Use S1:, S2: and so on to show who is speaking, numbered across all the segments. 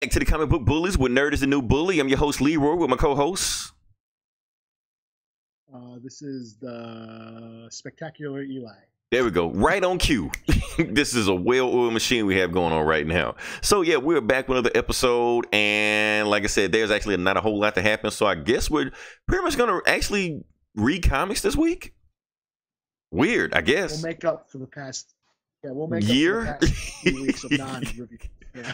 S1: Back to the Comic Book Bullies, where nerd is the new bully. I'm your host Leroy with my co-host.
S2: This is the Spectacular Eli.
S1: There we go, right on cue. This is a well-oiled machine we have going on right now. So yeah, we're back with another episode, and like I said, there's actually not a whole lot to happen. So I guess we're pretty much gonna actually read comics this week. Weird, I guess.
S2: We'll make up for the past
S1: year,
S2: up for the past few weeks of non-review.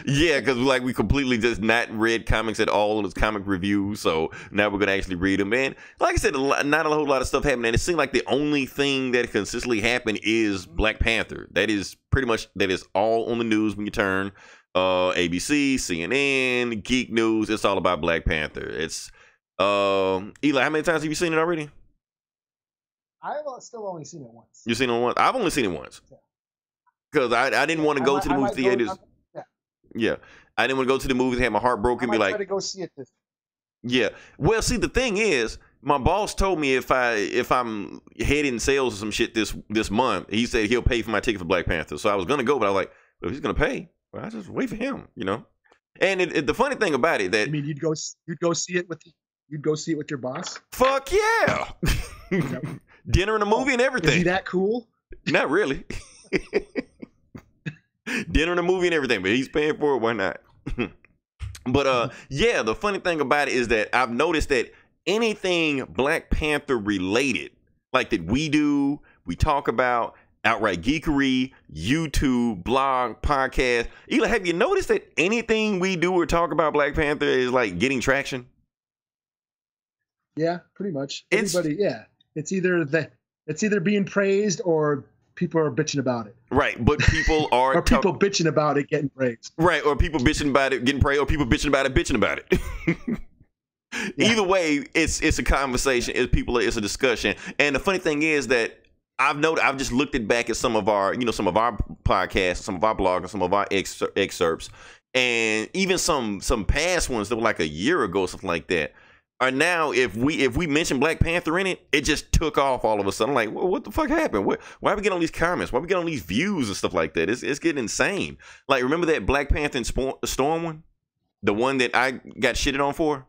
S1: Yeah, because like we completely just not read comics at all in those comic reviews, so now we're gonna actually read them. And like I said, not a whole lot of stuff happening. And it seems like the only thing that consistently happened is Black Panther. That is pretty much all on the news when you turn ABC, CNN, Geek News. It's all about Black Panther. It's Eli. How many times have you seen it already?
S2: I've still only seen it once.
S1: You've seen it once? I've only seen it once because I didn't want to go to the movie theaters. Yeah, I didn't want to go to the movies and have my heart broken. Be like,
S2: try to go see it this.
S1: Yeah, well, see, the thing is, my boss told me if I'm heading sales or some shit this month, he said he'll pay for my ticket for Black Panther. So I was gonna go, but I was like, well, if he's gonna pay, well, I just wait for him, you know. And the funny thing about it that
S2: you'd go see it with your boss.
S1: Fuck yeah, dinner and a movie and everything.
S2: Is he that cool?
S1: Not really. Dinner and a movie and everything, but he's paying for it. Why not? But yeah, the funny thing about it is that I've noticed that anything Black Panther related, like that we talk about, outright geekery, YouTube, blog, podcast. Eli, have you noticed that anything we do or talk about Black Panther is like getting traction?
S2: Yeah, pretty much. Everybody, it's either being praised or people are bitching about it.
S1: Right, but people are
S2: or people bitching about it getting praised.
S1: Right, or people bitching about it getting praised, or people bitching about it. Yeah. Either way, it's a conversation. It's a discussion. And the funny thing is that I've just looked back at some of our podcasts, some of our blogs, and some of our excerpts, and even some past ones that were like a year ago, something like that. Are now, if we mention Black Panther in it, it just took off all of a sudden. I'm like, well, what the fuck happened? Why are we getting all these comments? Why are we getting all these views and stuff like that? It's getting insane. Like, remember that Black Panther and Storm one? The one that I got shitted on for?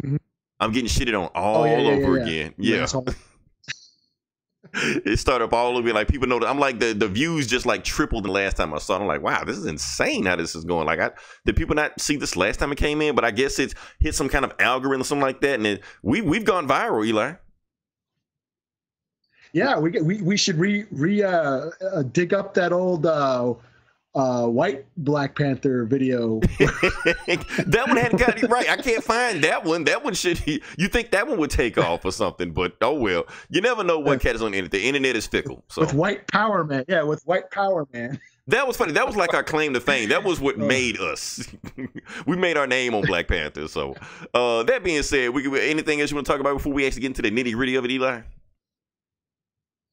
S1: Mm-hmm. I'm getting shitted on all over again. Yeah. It started up all over. Like, people know that I'm like the views just like tripled the last time I saw it. I'm like, wow, this is insane how this is going. Like, did people not see this last time it came in? But I guess it's hit some kind of algorithm or something like that, and we've gone viral, Eli.
S2: Yeah, we should dig up that old white Black Panther video.
S1: That one hadn't got it right. I can't find that one. That one should. You think that one would take off or something? But oh well. You never know what cat is on the internet. The internet is fickle. So.
S2: With white power, man. Yeah, with white power, man.
S1: That was funny. That was like our claim to fame. That was what made us. We made our name on Black Panther. So that being said, anything else you want to talk about before we actually get into the nitty gritty of it, Eli?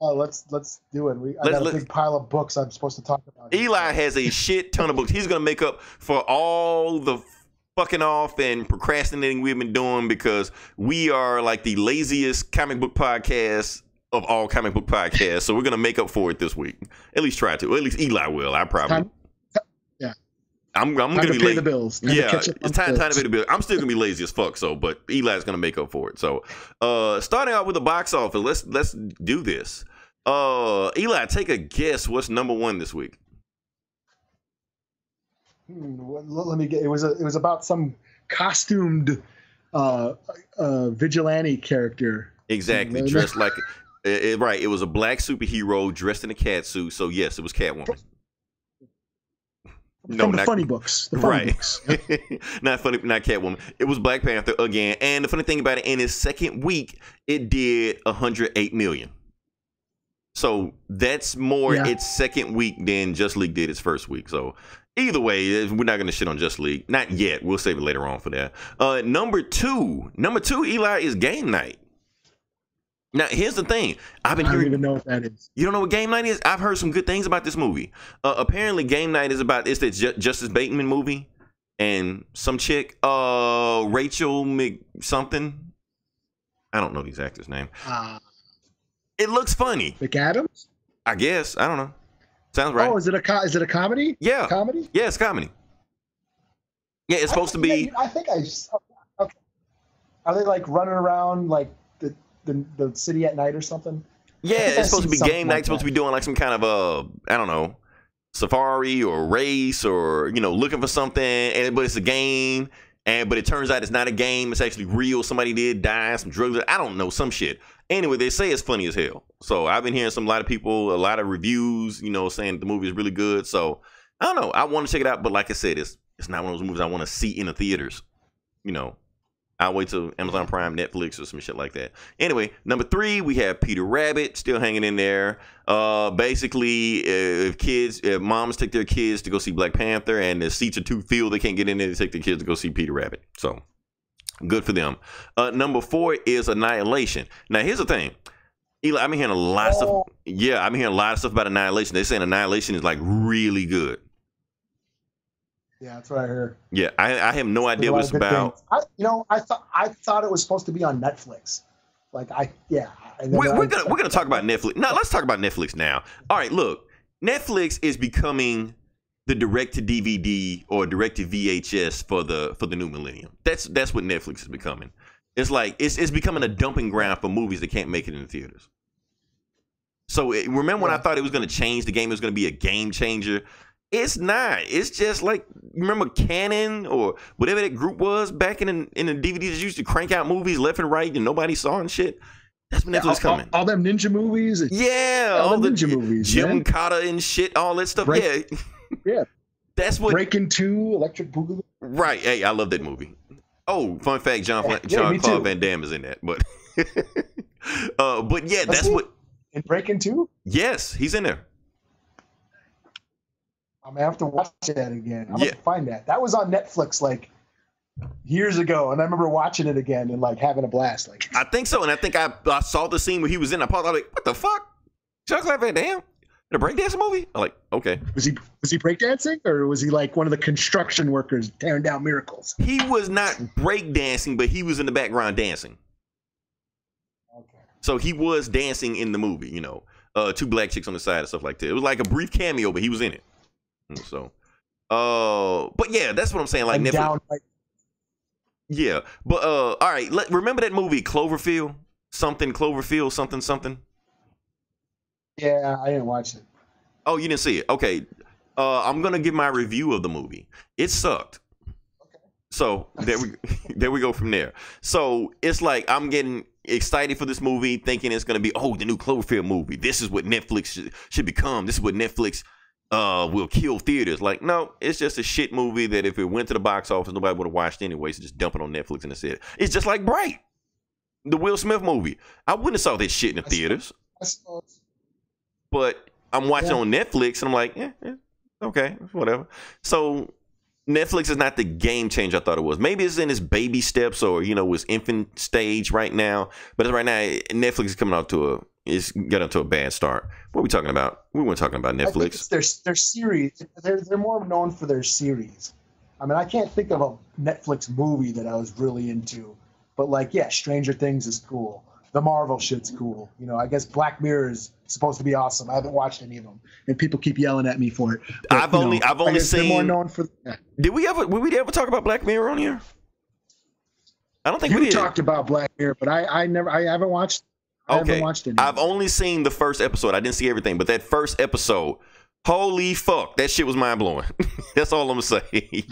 S2: Let's do it. I got a big pile of books I'm supposed to talk about.
S1: Eli has a shit ton of books. He's going to make up for all the fucking off and procrastinating we've been doing because we are like the laziest comic book podcast of all comic book podcasts. So we're going to make up for it this week. At least try to. Or at least Eli will. I probably.
S2: Yeah.
S1: I'm going to be
S2: pay the bills.
S1: It's time to pay the bills. I'm still going to be lazy as fuck. So, but Eli's going to make up for it. So, starting out with the box office, let's do this. Eli, take a guess. What's number one this week?
S2: Let me get. It was about some costumed vigilante character.
S1: Exactly, dressed like right. It was a black superhero dressed in a cat suit. So yes, it was Catwoman.
S2: No, not funny books. The funny books.
S1: Not funny, not Catwoman. It was Black Panther again. And the funny thing about it, in its second week, it did 108 million. So that's more its second week than Just League did its first week. So either way, we're not going to shit on Just League. Not yet. We'll save it later on for that. Number two, Eli, is Game Night. Now, here's the thing. I
S2: don't even know what that is.
S1: You don't know what Game Night is? I've heard some good things about this movie. Apparently, Game Night is about the Justice Bateman movie. And some chick, Rachel something. I don't know these actors' name. It looks funny.
S2: McAdams?
S1: I guess. I don't know. Sounds right.
S2: Oh, is it a comedy?
S1: Yeah.
S2: Comedy?
S1: Yeah, it's comedy. Yeah, it's supposed to be.
S2: I think I just. Okay. Are they like running around like the city at night or something?
S1: Yeah,
S2: I think
S1: it's
S2: I've
S1: supposed to
S2: seen
S1: be game
S2: something
S1: night.
S2: like
S1: It's supposed to
S2: that.
S1: be doing like some kind of I don't know, safari or race or looking for something. But it's a game, but it turns out it's not a game. It's actually real. Somebody did die. Some drugs. I don't know, some shit. Anyway, they say it's funny as hell. So I've been hearing a lot of people, a lot of reviews, saying the movie is really good. So I don't know. I want to check it out, but like I said, it's not one of those movies I want to see in the theaters. I'll wait till Amazon Prime, Netflix, or some shit like that. Anyway, number 3, we have Peter Rabbit still hanging in there. Basically, if moms take their kids to go see Black Panther and the seats are too filled, they can't get in there, they take their kids to go see Peter Rabbit. So good for them. Number 4 is Annihilation. Now, here's the thing. Eli, I've been hearing a lot of stuff. Yeah, I've been hearing a lot of stuff about Annihilation. They're saying Annihilation is like really good.
S2: Yeah, that's what I heard.
S1: Yeah, I have no idea what it's about.
S2: I thought it was supposed to be on Netflix. We're
S1: gonna talk about Netflix. No, let's talk about Netflix now. All right, look, Netflix is becoming the direct to DVD or direct to VHS for the new millennium. That's what Netflix is becoming. It's like it's becoming a dumping ground for movies that can't make it in the theaters. So remember when I thought it was going to change the game? It was going to be a game changer. It's not. It's just like, remember Canon or whatever that group was back in the DVDs that used to crank out movies left and right and nobody saw and shit. That's when Netflix coming.
S2: All them ninja movies.
S1: Yeah,
S2: all the ninja movies.
S1: Jim Cotta and shit, all that stuff.
S2: Yeah.
S1: That's what.
S2: Breaking 2, Electric Boogaloo.
S1: Right. Hey, I love that movie. Oh, fun fact: Jean-Claude Van Damme is in that. But, that's what.
S2: In Breaking 2.
S1: Yes, he's in there.
S2: I'm gonna have to watch that again. I'm gonna find that. That was on Netflix like years ago, and I remember watching it again and like having a blast. Like
S1: I think so, and I think I saw the scene where he was in. I paused. I was like, "What the fuck? Jean-Claude Van Damme in a breakdancing movie?" I'm like, "Okay."
S2: Was he breakdancing, or was he like one of the construction workers tearing down miracles?
S1: He was not breakdancing, but he was in the background dancing.
S2: Okay.
S1: So he was dancing in the movie. 2 black chicks on the side and stuff like that. It was like a brief cameo, but he was in it. So, but yeah, that's what I'm saying. Like Netflix. Yeah, but all right. Remember that movie Cloverfield? Cloverfield, something.
S2: Yeah, I didn't watch it.
S1: Oh, you didn't see it? Okay. I'm gonna give my review of the movie. It sucked. Okay. So there we go from there. So it's like I'm getting excited for this movie, thinking it's gonna be the new Cloverfield movie. This is what Netflix should become. This is what Netflix will kill theaters. Like, no, it's just a shit movie that if it went to the box office, nobody would have watched anyway. So just dump it on Netflix and that's it. It's just like Bright, the Will Smith movie. I wouldn't have saw that shit in the theaters. But I'm watching on Netflix and I'm like, okay, whatever. So Netflix is not the game changer I thought it was. Maybe it's in its baby steps or, its infant stage right now. But right now, Netflix is coming out it's got into a bad start. What are we talking about? We weren't talking about Netflix. I think
S2: it's their series. They're more known for their series. I mean, I can't think of a Netflix movie that I was really into. But Stranger Things is cool. The Marvel shit's cool. I guess Black Mirror is supposed to be awesome. I haven't watched any of them, and people keep yelling at me for it. But,
S1: I've only seen.
S2: More known for.
S1: Did we ever talk about Black Mirror on here? I don't think we did.
S2: Talked about Black Mirror, but I haven't watched. I haven't watched any.
S1: I've only seen the first episode. I didn't see everything, but that first episode, holy fuck, that shit was mind blowing. That's all I'm gonna say.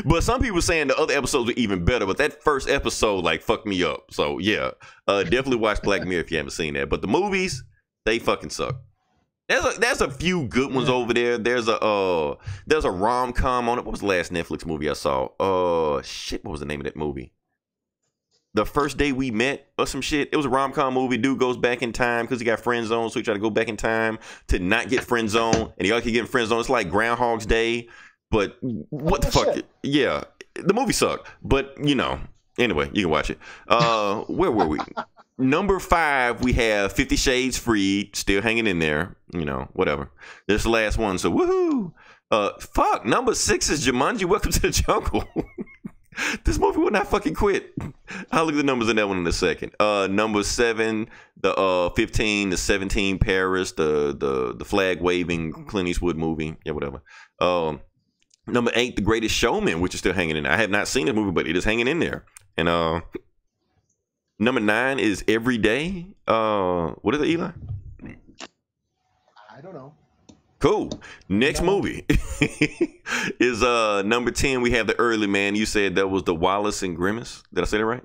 S1: But some people saying the other episodes were even better, but that first episode fucked me up. So yeah, definitely watch Black Mirror if you haven't seen that. But the movies, they fucking suck. There's a few good ones over there. There's a rom-com on it. What was the last Netflix movie I saw? What was the name of that movie? The First Day We Met or some shit. It was a rom-com movie. Dude goes back in time because he got friend zoned, so he tried to go back in time to not get friend zoned, and he all keep getting friend zoned. It's like Groundhog's Day, but what the fuck? Shit. Yeah, the movie sucked, but anyway, you can watch it. Where were we? Number 5, we have 50 Shades Freed, still hanging in there. Whatever. This is the last one, so woohoo! Fuck. Number 6 is Jumanji: Welcome to the Jungle. This movie will not fucking quit. I'll look at the numbers in that one in a second. Number 7, the 15, the 17 Paris, the flag waving Clint Eastwood movie. Yeah, whatever. Number 8, The Greatest Showman, which is still hanging in there. I have not seen the movie, but it is hanging in there. And number 9 is Every Day. What is it, Eli?
S2: I don't know.
S1: Cool. Next movie is number 10. We have The Early Man. You said that was the Wallace and Grimace. Did I say that right?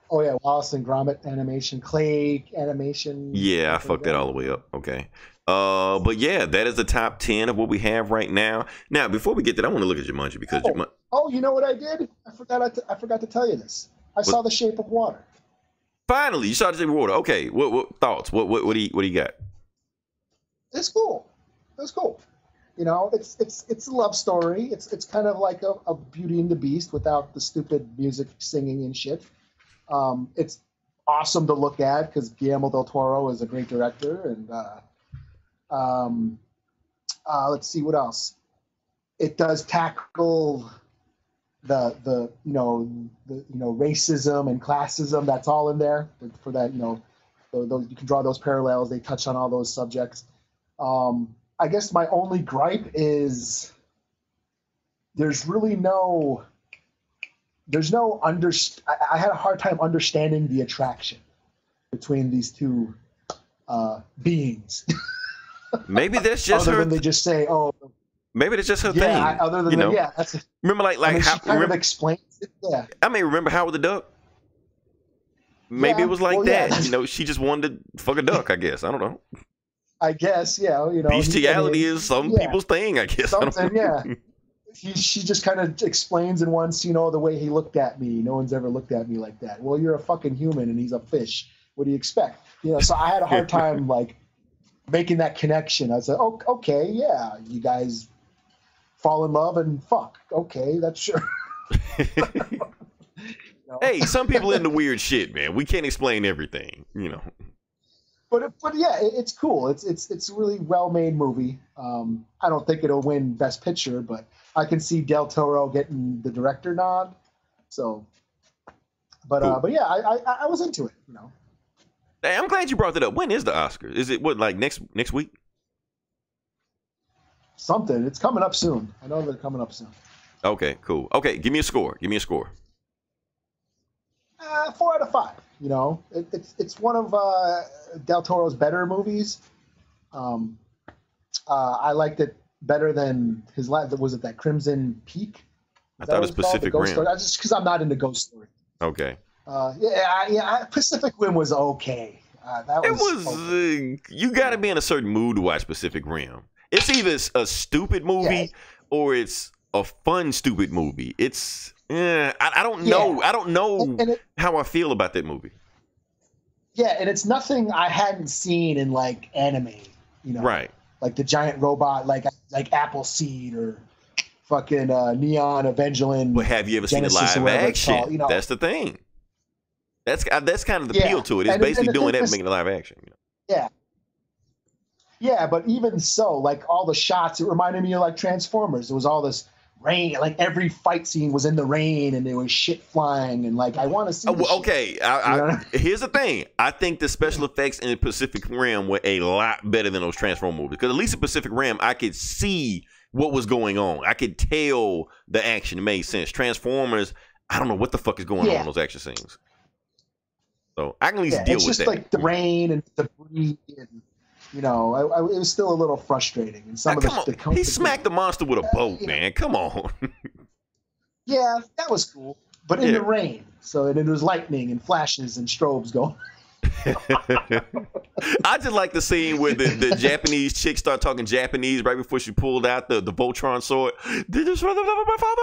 S2: Oh yeah, Wallace and Gromit animation, clay animation.
S1: Yeah, I fucked that all the way up. Okay. But yeah, that is the top 10 of what we have right now. Now, before we get to that, I want to look at Jumanji because
S2: you know what I did? I forgot to tell you this. I saw The Shape of Water.
S1: Finally, you saw The Shape of Water. Okay. What thoughts? What do you got?
S2: It's cool. It's cool. You know, it's a love story. It's kind of like a Beauty and the Beast without the stupid music, singing and shit. It's awesome to look at because Guillermo del Toro is a great director, and let's see what else. It does tackle the racism and classism that's all in there for that. Those, you can draw those parallels. They touch on all those subjects. I guess my only gripe is there's no I had a hard time understanding the attraction between these two beings.
S1: Maybe that's just
S2: other
S1: her.
S2: Than they just say, "Oh."
S1: Maybe that's just her thing.
S2: Other than that, that's.
S1: Remember, like
S2: she kind of explains it. Yeah.
S1: I mean, remember Howard the Duck? Maybe it was like that.
S2: Yeah.
S1: She just wanted to fuck a duck. I guess. I don't know.
S2: I guess, yeah.
S1: Bestiality is some people's thing. I guess.
S2: Something, yeah. She just kind of explains in once, the way he looked at me. No one's ever looked at me like that. Well, you're a fucking human and he's a fish. What do you expect? So I had a hard time making that connection. I said, oh, okay, yeah, you guys fall in love and fuck. Okay, that's sure.
S1: Hey, some people into weird shit, man. We can't explain everything,
S2: But yeah, it's cool. It's a really well-made movie. I don't think it'll win Best Picture, but I can see Del Toro getting the director nod. So, but yeah, I was into it.
S1: Hey, I'm glad you brought that up. When is the Oscars? Is it next week?
S2: Something. It's coming up soon. I know they're coming up soon.
S1: Okay, cool. Okay, give me a score.
S2: 4 out of 5. It's one of Del Toro's better movies. I liked it better than his last. Was it that Crimson Peak?
S1: I thought it was Pacific Rim.
S2: That's just because I'm not into ghost stories.
S1: Okay.
S2: Pacific Rim was okay.
S1: You got to be in a certain mood to watch Pacific Rim. It's either a stupid movie or it's a fun stupid movie. It's I don't know. I don't know how I feel about that movie.
S2: Yeah, and it's nothing I hadn't seen in anime.
S1: Right.
S2: Like the giant robot, like Appleseed or fucking Neon Evangelion.
S1: But have you ever seen it live action? That's the thing. That's kind of the appeal to it. It's basically doing that, making it live action.
S2: Yeah. Yeah, but even so, all the shots, it reminded me of Transformers. There was all this rain, every fight scene was in the rain, and there was shit flying, and I want to see.
S1: Okay, here's the thing. I think the special effects in the Pacific Rim were a lot better than those Transformers movies. Because at least in Pacific Rim, I could see what was going on. I could tell the action made sense. Transformers, I don't know what the fuck is going on in those action scenes. So I can at least deal with that. It's just
S2: the rain and debris and. It was still a little frustrating. And some
S1: he smacked the monster with a boat, man. Come on.
S2: Yeah, that was cool. But in the rain. So it was lightning and flashes and strobes going.
S1: I just like the scene where the Japanese chick started talking Japanese right before she pulled out the Voltron sword. Did this my father?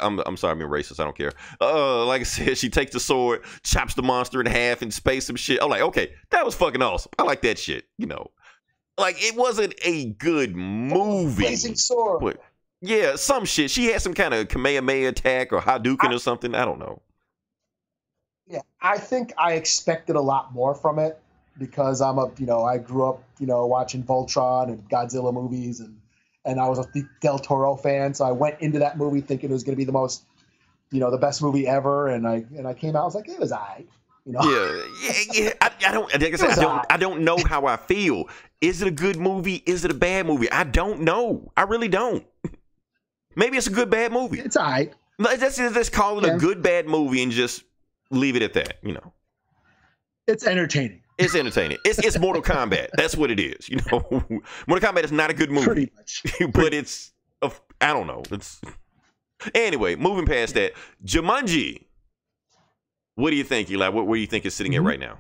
S1: I'm sorry, I'm being racist. I don't care. Like I said, she takes the sword, chops the monster in half, and space some shit. I'm like, okay, that was fucking awesome. I like that shit. It wasn't a good movie.
S2: Blazing sword.
S1: But yeah, some shit. She had some kind of Kamehameha attack or Hadouken or something. I don't know.
S2: Yeah, I think I expected a lot more from it because I grew up, watching Voltron and Godzilla movies and I was a Del Toro fan. So I went into that movie thinking it was going to be the most, the best movie ever. And I came out, I was like, it was all right. You know,
S1: Yeah. I don't. Like I said, I don't know how I feel. Is it a good movie? Is it a bad movie? I don't know. I really don't. Maybe it's a good bad movie.
S2: It's all right.
S1: Let's call it a good bad movie and just leave it at that. You know,
S2: it's entertaining.
S1: It's entertaining. It's Mortal Kombat. That's what it is. You know, Mortal Kombat is not a good movie.
S2: Pretty much.
S1: But it's, I don't know. Anyway, moving past that, Jumanji. What do you think, Eli? Where do you think it's sitting at right now?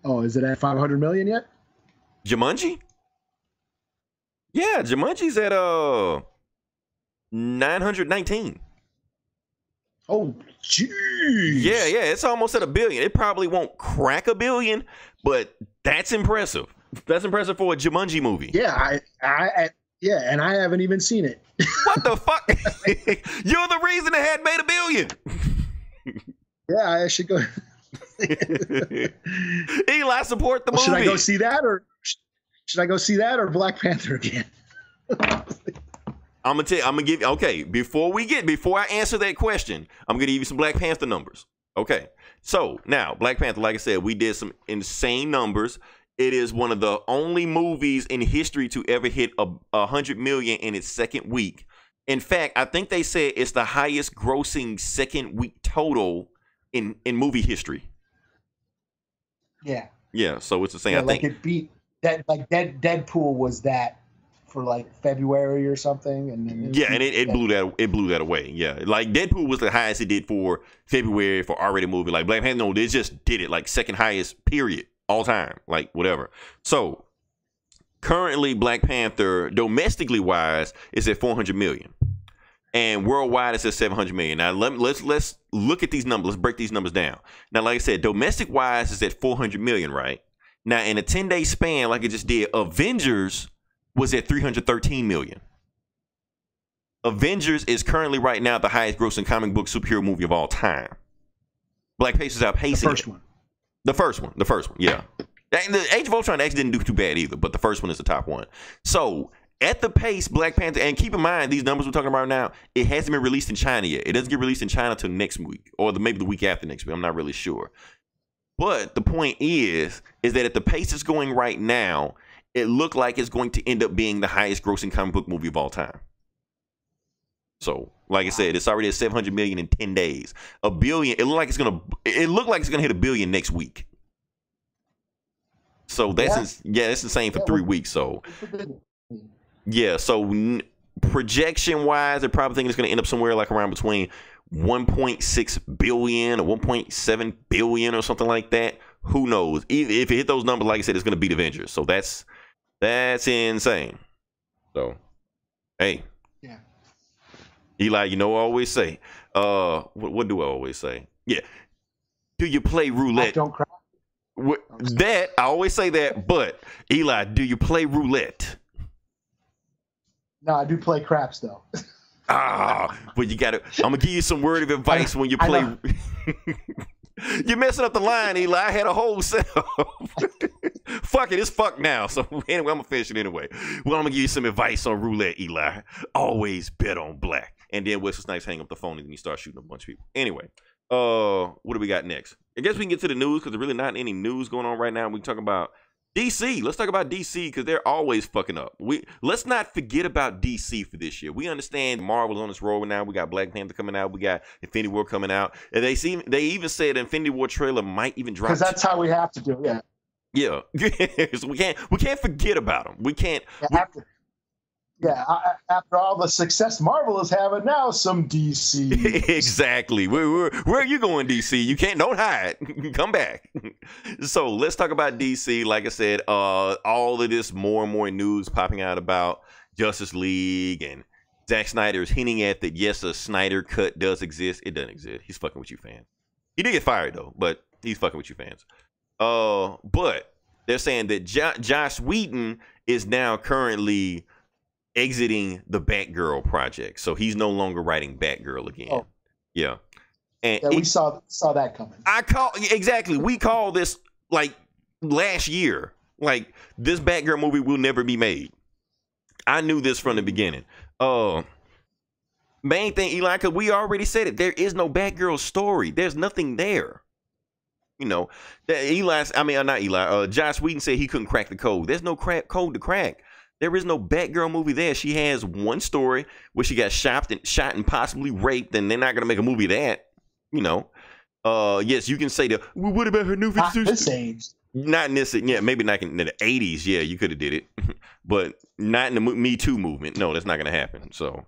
S2: Oh, is it at 500 million yet?
S1: Jumanji? Yeah, Jumanji's at 919.
S2: Oh, geez.
S1: Yeah, it's almost at $1 billion. It probably won't crack $1 billion, but that's impressive. That's impressive for a Jumanji movie.
S2: Yeah, and I haven't even seen it.
S1: What the fuck? You're the reason it had made $1 billion.
S2: Yeah, I should go.
S1: Eli, support the movie.
S2: Should I go see that or Black Panther again?
S1: I'm gonna give. Okay, before I answer that question, I'm gonna give you some Black Panther numbers. Okay, so now Black Panther, like I said, we did some insane numbers. It is one of the only movies in history to ever hit 100 million in its second week. In fact, I think they said it's the highest grossing second week total in movie history.
S2: Yeah.
S1: Yeah. So it's the same.
S2: Yeah,
S1: I think
S2: it beat that. Like Deadpool was that for like February or something, and
S1: it blew that away. Yeah, like Deadpool was the highest it did for February for R-rated movie. Like Black Panther, no, they just did it like second highest period all time, like whatever. So currently, Black Panther domestically wise is at 400 million, and worldwide it's at 700 million. Now let's look at these numbers. Let's break these numbers down. Now, like I said, domestic wise is at 400 million, right? Now in a 10-day span, like it just did, Avengers was at 313 million. Avengers is currently right now the highest grossing comic book superhero movie of all time. Black Panther is outpacing
S2: the first one.
S1: The first one, yeah. The Age of Ultron actually didn't do too bad either, but the first one is the top one. So at the pace Black Panther, and keep in mind these numbers we're talking about now, it hasn't been released in China yet. It doesn't get released in China till next week, or maybe the week after next week. I'm not really sure. But the point is that at the pace it's going right now, it looked like it's going to end up being the highest grossing comic book movie of all time. So, like I said, it's already at 700 million in 10 days. $1 billion. It looked like it's gonna hit $1 billion next week. So that's insane for 3 weeks. So yeah. So projection wise, they're probably thinking it's gonna end up somewhere like around between 1.6 billion or 1.7 billion or something like that. Who knows? If it hit those numbers, like I said, it's gonna beat Avengers. So that's insane. So, hey.
S2: Yeah.
S1: Eli, you know what I always say? What do I always say? Yeah. Do you play roulette?
S2: I don't cry.
S1: That, I always say that, but Eli, do you play roulette?
S2: No, I do play craps though.
S1: But you gotta, I'm gonna give you some word of advice when you play. You're messing up the line, Eli. I had a whole set of fuck it, it's fucked now. So anyway, I'm gonna finish it anyway. Well, I'm gonna give you some advice on roulette, Eli. Always bet on black. And then Wesley Snipes hang up the phone and then you start shooting a bunch of people. Anyway, what do we got next? I guess we can get to the news because there's really not any news going on right now. We can talk about DC. Let's talk about DC because they're always fucking up. Let's not forget about DC for this year. We understand Marvel's on this road now. We got Black Panther coming out. We got Infinity War coming out. And they even said Infinity War trailer might even drop.
S2: Because that's how we have to do it. Yeah.
S1: So we can't forget about them. We can't.
S2: After all the success Marvel is having now, some DC.
S1: Exactly. Where are you going, DC? Don't hide. Come back. So let's talk about DC. Like I said, all of this more and more news popping out about Justice League and Zack Snyder is hinting at that. Yes, a Snyder cut does exist. It doesn't exist. He's fucking with you, fans. He did get fired though, but he's fucking with you, fans. But they're saying that Joss Whedon is now currently exiting the Batgirl project, so he's no longer writing Batgirl again. Oh. Yeah, and
S2: we saw that coming.
S1: We called this like last year. Like this Batgirl movie will never be made. I knew this from the beginning. Main thing, Eli, because we already said it. There is no Batgirl story. There's nothing there. You know, Joss Whedon said he couldn't crack the code. There's no code to crack. There is no Batgirl movie there. She has one story where she got shot and possibly raped, and they're not gonna make a movie of that. You know, yes, you can say well, what about her new 52?
S2: Not this age.
S1: Not in this, yeah, maybe not in the 80s. Yeah, you could have did it, but not in the Me Too movement. No, that's not gonna happen. So,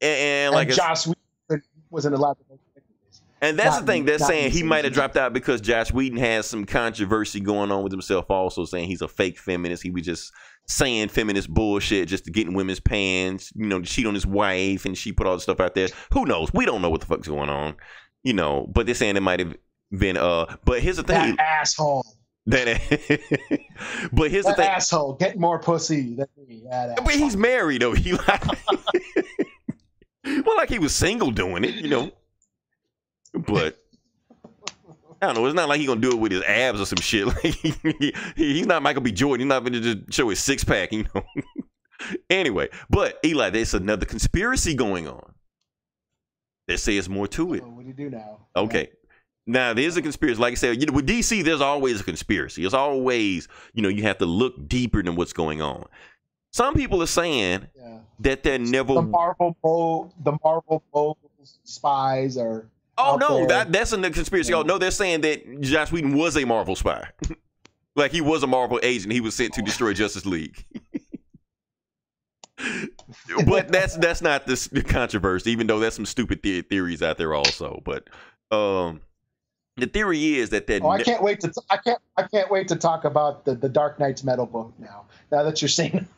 S1: and like
S2: Joss Whedon wasn't allowed to make movies.
S1: And that's the thing. They're saying he might have dropped out because Joss Whedon has some controversy going on with himself. Also saying he's a fake feminist. He was just saying feminist bullshit just to get in women's pants. You know, to cheat on his wife, and she put all the stuff out there. Who knows? We don't know what the fuck's going on. You know, but they're saying it might have been. But here's the thing.
S2: That asshole.
S1: But here's the thing.
S2: Asshole getting more pussy than me.
S1: But he's married though. He like, well, like he was single doing it, you know. But I don't know. It's not like he's gonna do it with his abs or some shit. Like he's not Michael B. Jordan. He's not gonna just show his six pack, you know. Anyway, but Eli, there's another conspiracy going on. They say it's more to it.
S2: What do you do now?
S1: Okay. Now, there's a conspiracy. Like I said, you know, with DC, there's always a conspiracy. It's always, you know, you have to look deeper than what's going on. Some people are saying that they're never
S2: the Marvel spies are.
S1: Oh no, that's a conspiracy. Oh no, they're saying that Joss Whedon was a Marvel spy, like he was a Marvel agent. He was sent to destroy Justice League. But that's not the controversy, even though there's some stupid theories out there also. But the theory is that
S2: I can't wait to I can't wait to talk about the Dark Knight's Metal book now. Now that you're saying,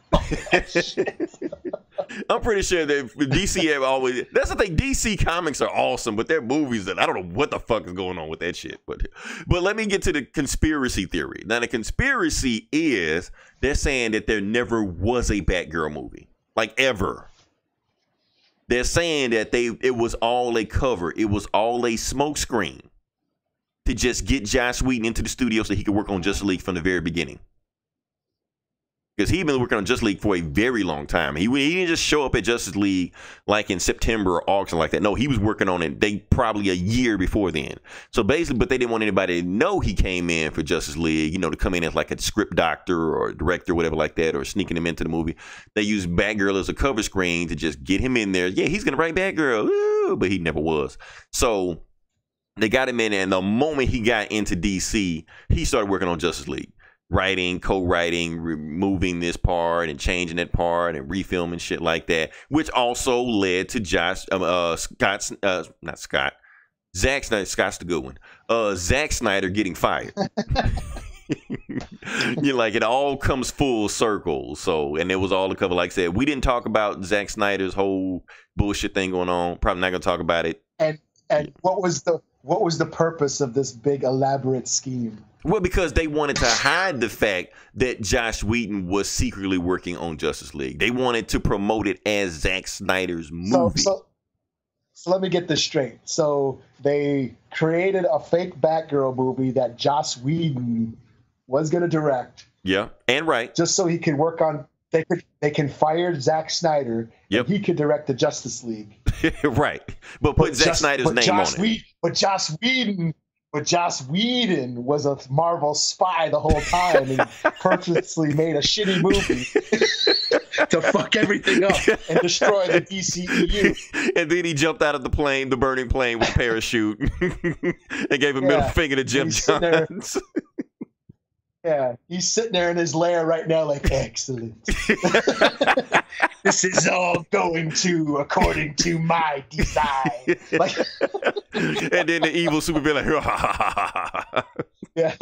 S1: I'm pretty sure that DC have always. That's the thing. DC comics are awesome, but they're movies that I don't know what the fuck is going on with that shit. But let me get to the conspiracy theory. Now the conspiracy is they're saying that there never was a Batgirl movie, like ever. They're saying that it was all a cover. It was all a smokescreen to just get Joss Whedon into the studio so he could work on Justice League from the very beginning. Because he'd been working on Justice League for a very long time. He didn't just show up at Justice League like in September or August like that. No, he was working on it probably a year before then. So basically, but they didn't want anybody to know he came in for Justice League, you know, to come in as like a script doctor or a director or whatever like that, or sneaking him into the movie. They used Batgirl as a cover screen to just get him in there. Yeah, he's going to write Batgirl. Ooh, but he never was. So they got him in, and the moment he got into DC, he started working on Justice League. Writing, co-writing, removing this part and changing that part and refilming shit like that, which also led to Zack Snyder, Scott's the good one. Zack Snyder getting fired. You're like, it all comes full circle. So, and it was all the cover. Like I said, we didn't talk about Zack Snyder's whole bullshit thing going on. Probably not gonna talk about it.
S2: And what was the purpose of this big elaborate scheme?
S1: Well, because they wanted to hide the fact that Joss Whedon was secretly working on Justice League. They wanted to promote it as Zack Snyder's movie.
S2: So let me get this straight. So they created a fake Batgirl movie that Joss Whedon was going to direct.
S1: Yeah, and right.
S2: Just so he could work on. They can fire Zack Snyder.
S1: Yep.
S2: And he could direct the Justice League.
S1: Right, but put Zack Snyder's name on it.
S2: But Joss Whedon was a Marvel spy the whole time and purposely made a shitty movie to fuck everything up and destroy the DCEU.
S1: And then he jumped out of the plane, the burning plane, with a parachute, and gave a middle finger to Jim Johns.
S2: Yeah, he's sitting there in his lair right now, like, excellent. This is all going to according to my design. Like,
S1: and then the evil supervillain, like,
S2: yeah,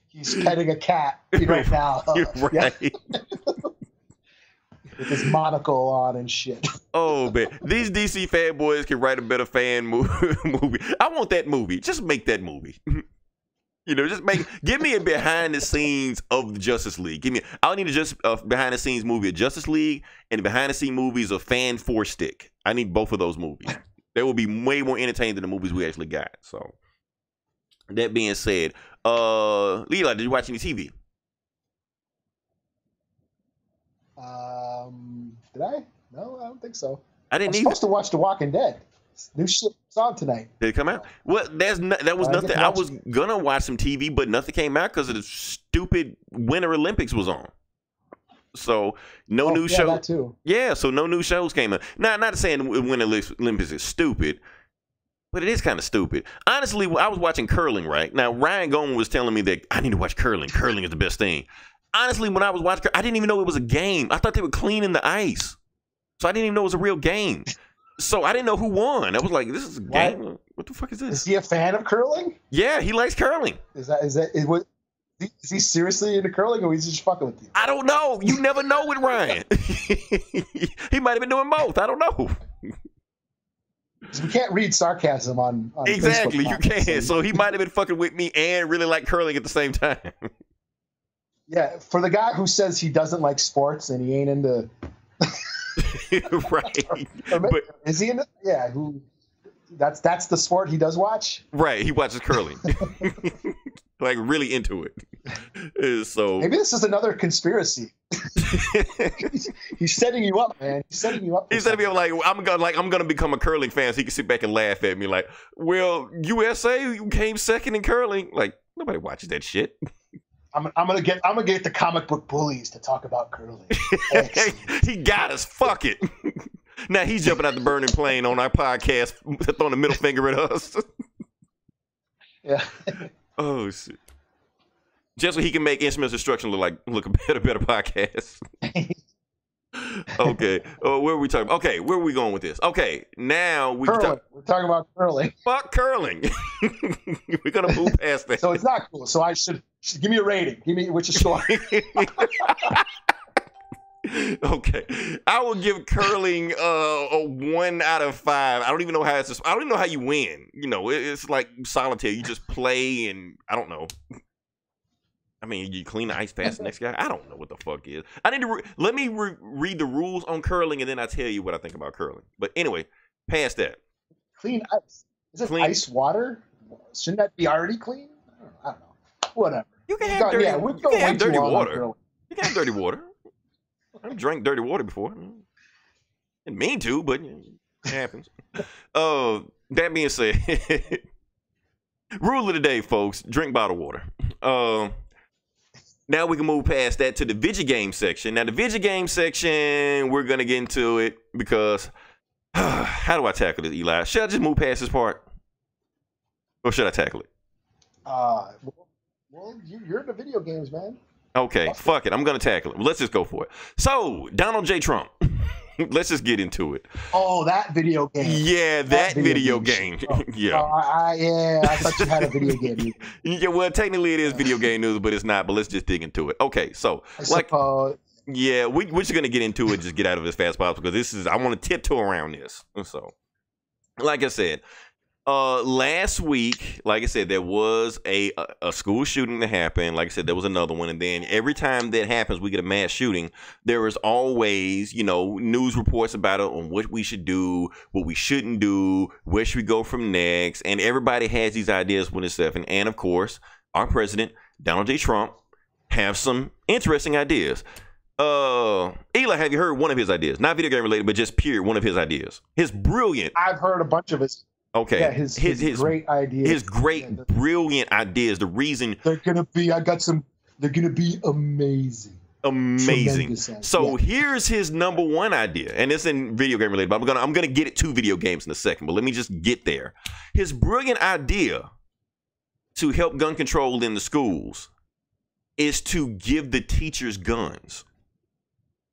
S2: he's petting a cat right now.
S1: Right.
S2: Yeah. With his monocle on and shit.
S1: Oh man, these DC fanboys can write a better fan movie. I want that movie. Just make that movie. You know, give me a behind the scenes of the Justice League. I need a behind the scenes movie of Justice League and behind the scenes movies of Fan Four Stick. I need both of those movies. They will be way more entertaining than the movies we actually got. So, that being said, Leela, did you watch any TV?
S2: Did I? No, I don't think so.
S1: I didn't
S2: I'm
S1: either.
S2: supposed to watch The Walking Dead. New shit's on tonight.
S1: Did it come out? Well, that was nothing. I was gonna watch some TV, but nothing came out because of the stupid Winter Olympics was on. So no new show.
S2: That too.
S1: Yeah, so no new shows came out. Not saying Winter Olympics is stupid, but it is kind of stupid. Honestly, I was watching curling, right? Now, Ryan Goldman was telling me that I need to watch curling. Curling is the best thing. Honestly, when I was watching, I didn't even know it was a game. I thought they were cleaning the ice. So I didn't even know it was a real game. So I didn't know who won. I was like, this is a game. What the fuck is this?
S2: Is he a fan of curling?
S1: Yeah, he likes curling.
S2: Is he seriously into curling, or is he just fucking with you?
S1: I don't know. You never know with Ryan. He might have been doing both. I don't know.
S2: We can't read sarcasm on
S1: exactly.
S2: Facebook
S1: You can't. So he might have been fucking with me and really like curling at the same time.
S2: Yeah, for the guy who says he doesn't like sports and he ain't into.
S1: Right.
S2: But is he into? Yeah. Who? That's the sport he does watch.
S1: Right. He watches curling. Like really into it. So
S2: maybe this is another conspiracy. He's setting you up, man. He's setting you up.
S1: He's setting me up like I'm gonna become a curling fan so he can sit back and laugh at me like, well, USA came second in curling. Like nobody watches that shit.
S2: I'm gonna get the comic book bullies to talk about curling.
S1: He got us. Fuck it. Now he's jumping out the burning plane on our podcast, throwing a middle finger at us.
S2: Yeah.
S1: Oh shit. Just so he can make Instruments Destruction look a better podcast. Okay. Where are we talking? Okay, where are we going with this? Okay, now we're
S2: talking about curling.
S1: Fuck curling. We're gonna move past that.
S2: So it's not cool. So I should give me a rating. Give me what's your score.
S1: Okay, I will give curling a 1 out of 5. I don't even know how I don't even know how you win. You know, it's like solitaire. You just play, and I don't know. I mean, you clean the ice past the next guy. I don't know what the fuck is. I need to let me read the rules on curling, and then I tell you what I think about curling. But anyway, past that.
S2: Clean ice. Is it clean ice water? Shouldn't that be already clean? I don't know. Whatever.
S1: You can have dirty. You can have dirty water. You can have dirty water. I've drank dirty water before. Didn't mean to, but it happens. That being said, rule of the day, folks: drink bottled water. Now we can move past that to the video game section. Now the video game section, we're gonna get into it because how do I tackle this, Eli? Should I just move past this part, or should I tackle it?
S2: Well, you're into video games, man.
S1: Okay, fuck it. I'm gonna tackle it. Let's just go for it. So Donald J. Trump. Let's just get into it.
S2: Oh, that video game.
S1: Yeah, that video game. Yeah.
S2: I thought you had a video game.
S1: Yeah, well, technically it is video game news, but it's not. But let's just dig into it. Okay, so yeah, we're just gonna get into it. Just get out of it as fast as possible because I want to tiptoe around this. So, like I said, last week, like I said, there was a school shooting that happened. Like I said, there was another one, and then every time that happens, we get a mass shooting. There is always, news reports about it on what we should do, what we shouldn't do, where should we go from next, and everybody has these ideas when it's stuff. And of course, our president, Donald J. Trump, have some interesting ideas. Eli, have you heard one of his ideas? Not video game related, but just period, one of his ideas. His brilliant.
S2: I've heard a bunch of his.
S1: Okay.
S2: Yeah, his great ideas.
S1: His great, brilliant ideas. The reason
S2: they're gonna be, they're gonna be amazing.
S1: Amazing. So here's his number one idea, and it's in video game related. But I'm gonna get it to video games in a second. But let me just get there. His brilliant idea to help gun control in the schools is to give the teachers guns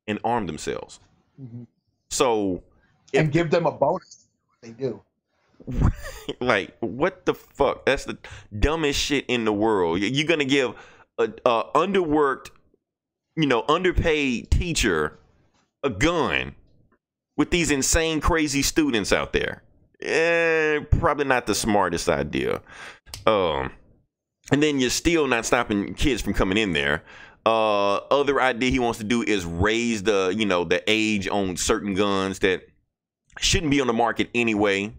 S1: and arm themselves.
S2: Mm-hmm.
S1: So
S2: and give them a bonus. They do.
S1: Like, what the fuck? That's the dumbest shit in the world. You're gonna give a underworked, underpaid teacher a gun with these insane, crazy students out there. Probably not the smartest idea. And then you're still not stopping kids from coming in there. Other idea he wants to do is raise the age on certain guns that shouldn't be on the market anyway.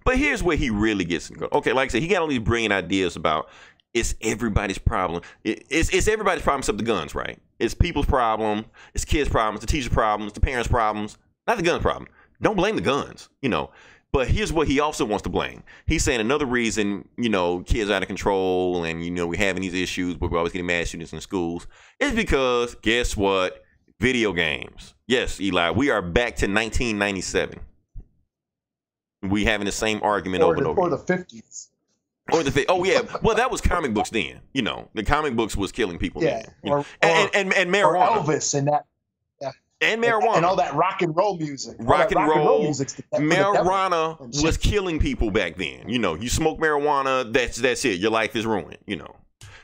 S1: But here's where he really gets it. Okay, like I said, he got all these brilliant ideas about it's everybody's problem. It's everybody's problem except the guns, right? It's people's problem. It's kids' problems. The teacher's problems. The parents' problems. Not the gun problem. don't blame the guns, But here's what he also wants to blame. He's saying another reason, kids are out of control and, we're having these issues, but we're always getting mass shootings in schools is because, guess what? Video games. Yes, Eli, we are back to 1997. We having the same argument over and over.
S2: Or the 50s.
S1: Oh yeah, well that was comic books then. The comic books was killing people then. And marijuana.
S2: Or Elvis and that. Yeah.
S1: And marijuana.
S2: And all that rock and roll music.
S1: Rock and roll music.
S2: Marijuana
S1: was killing people back then. You smoke marijuana, that's it. Your life is ruined.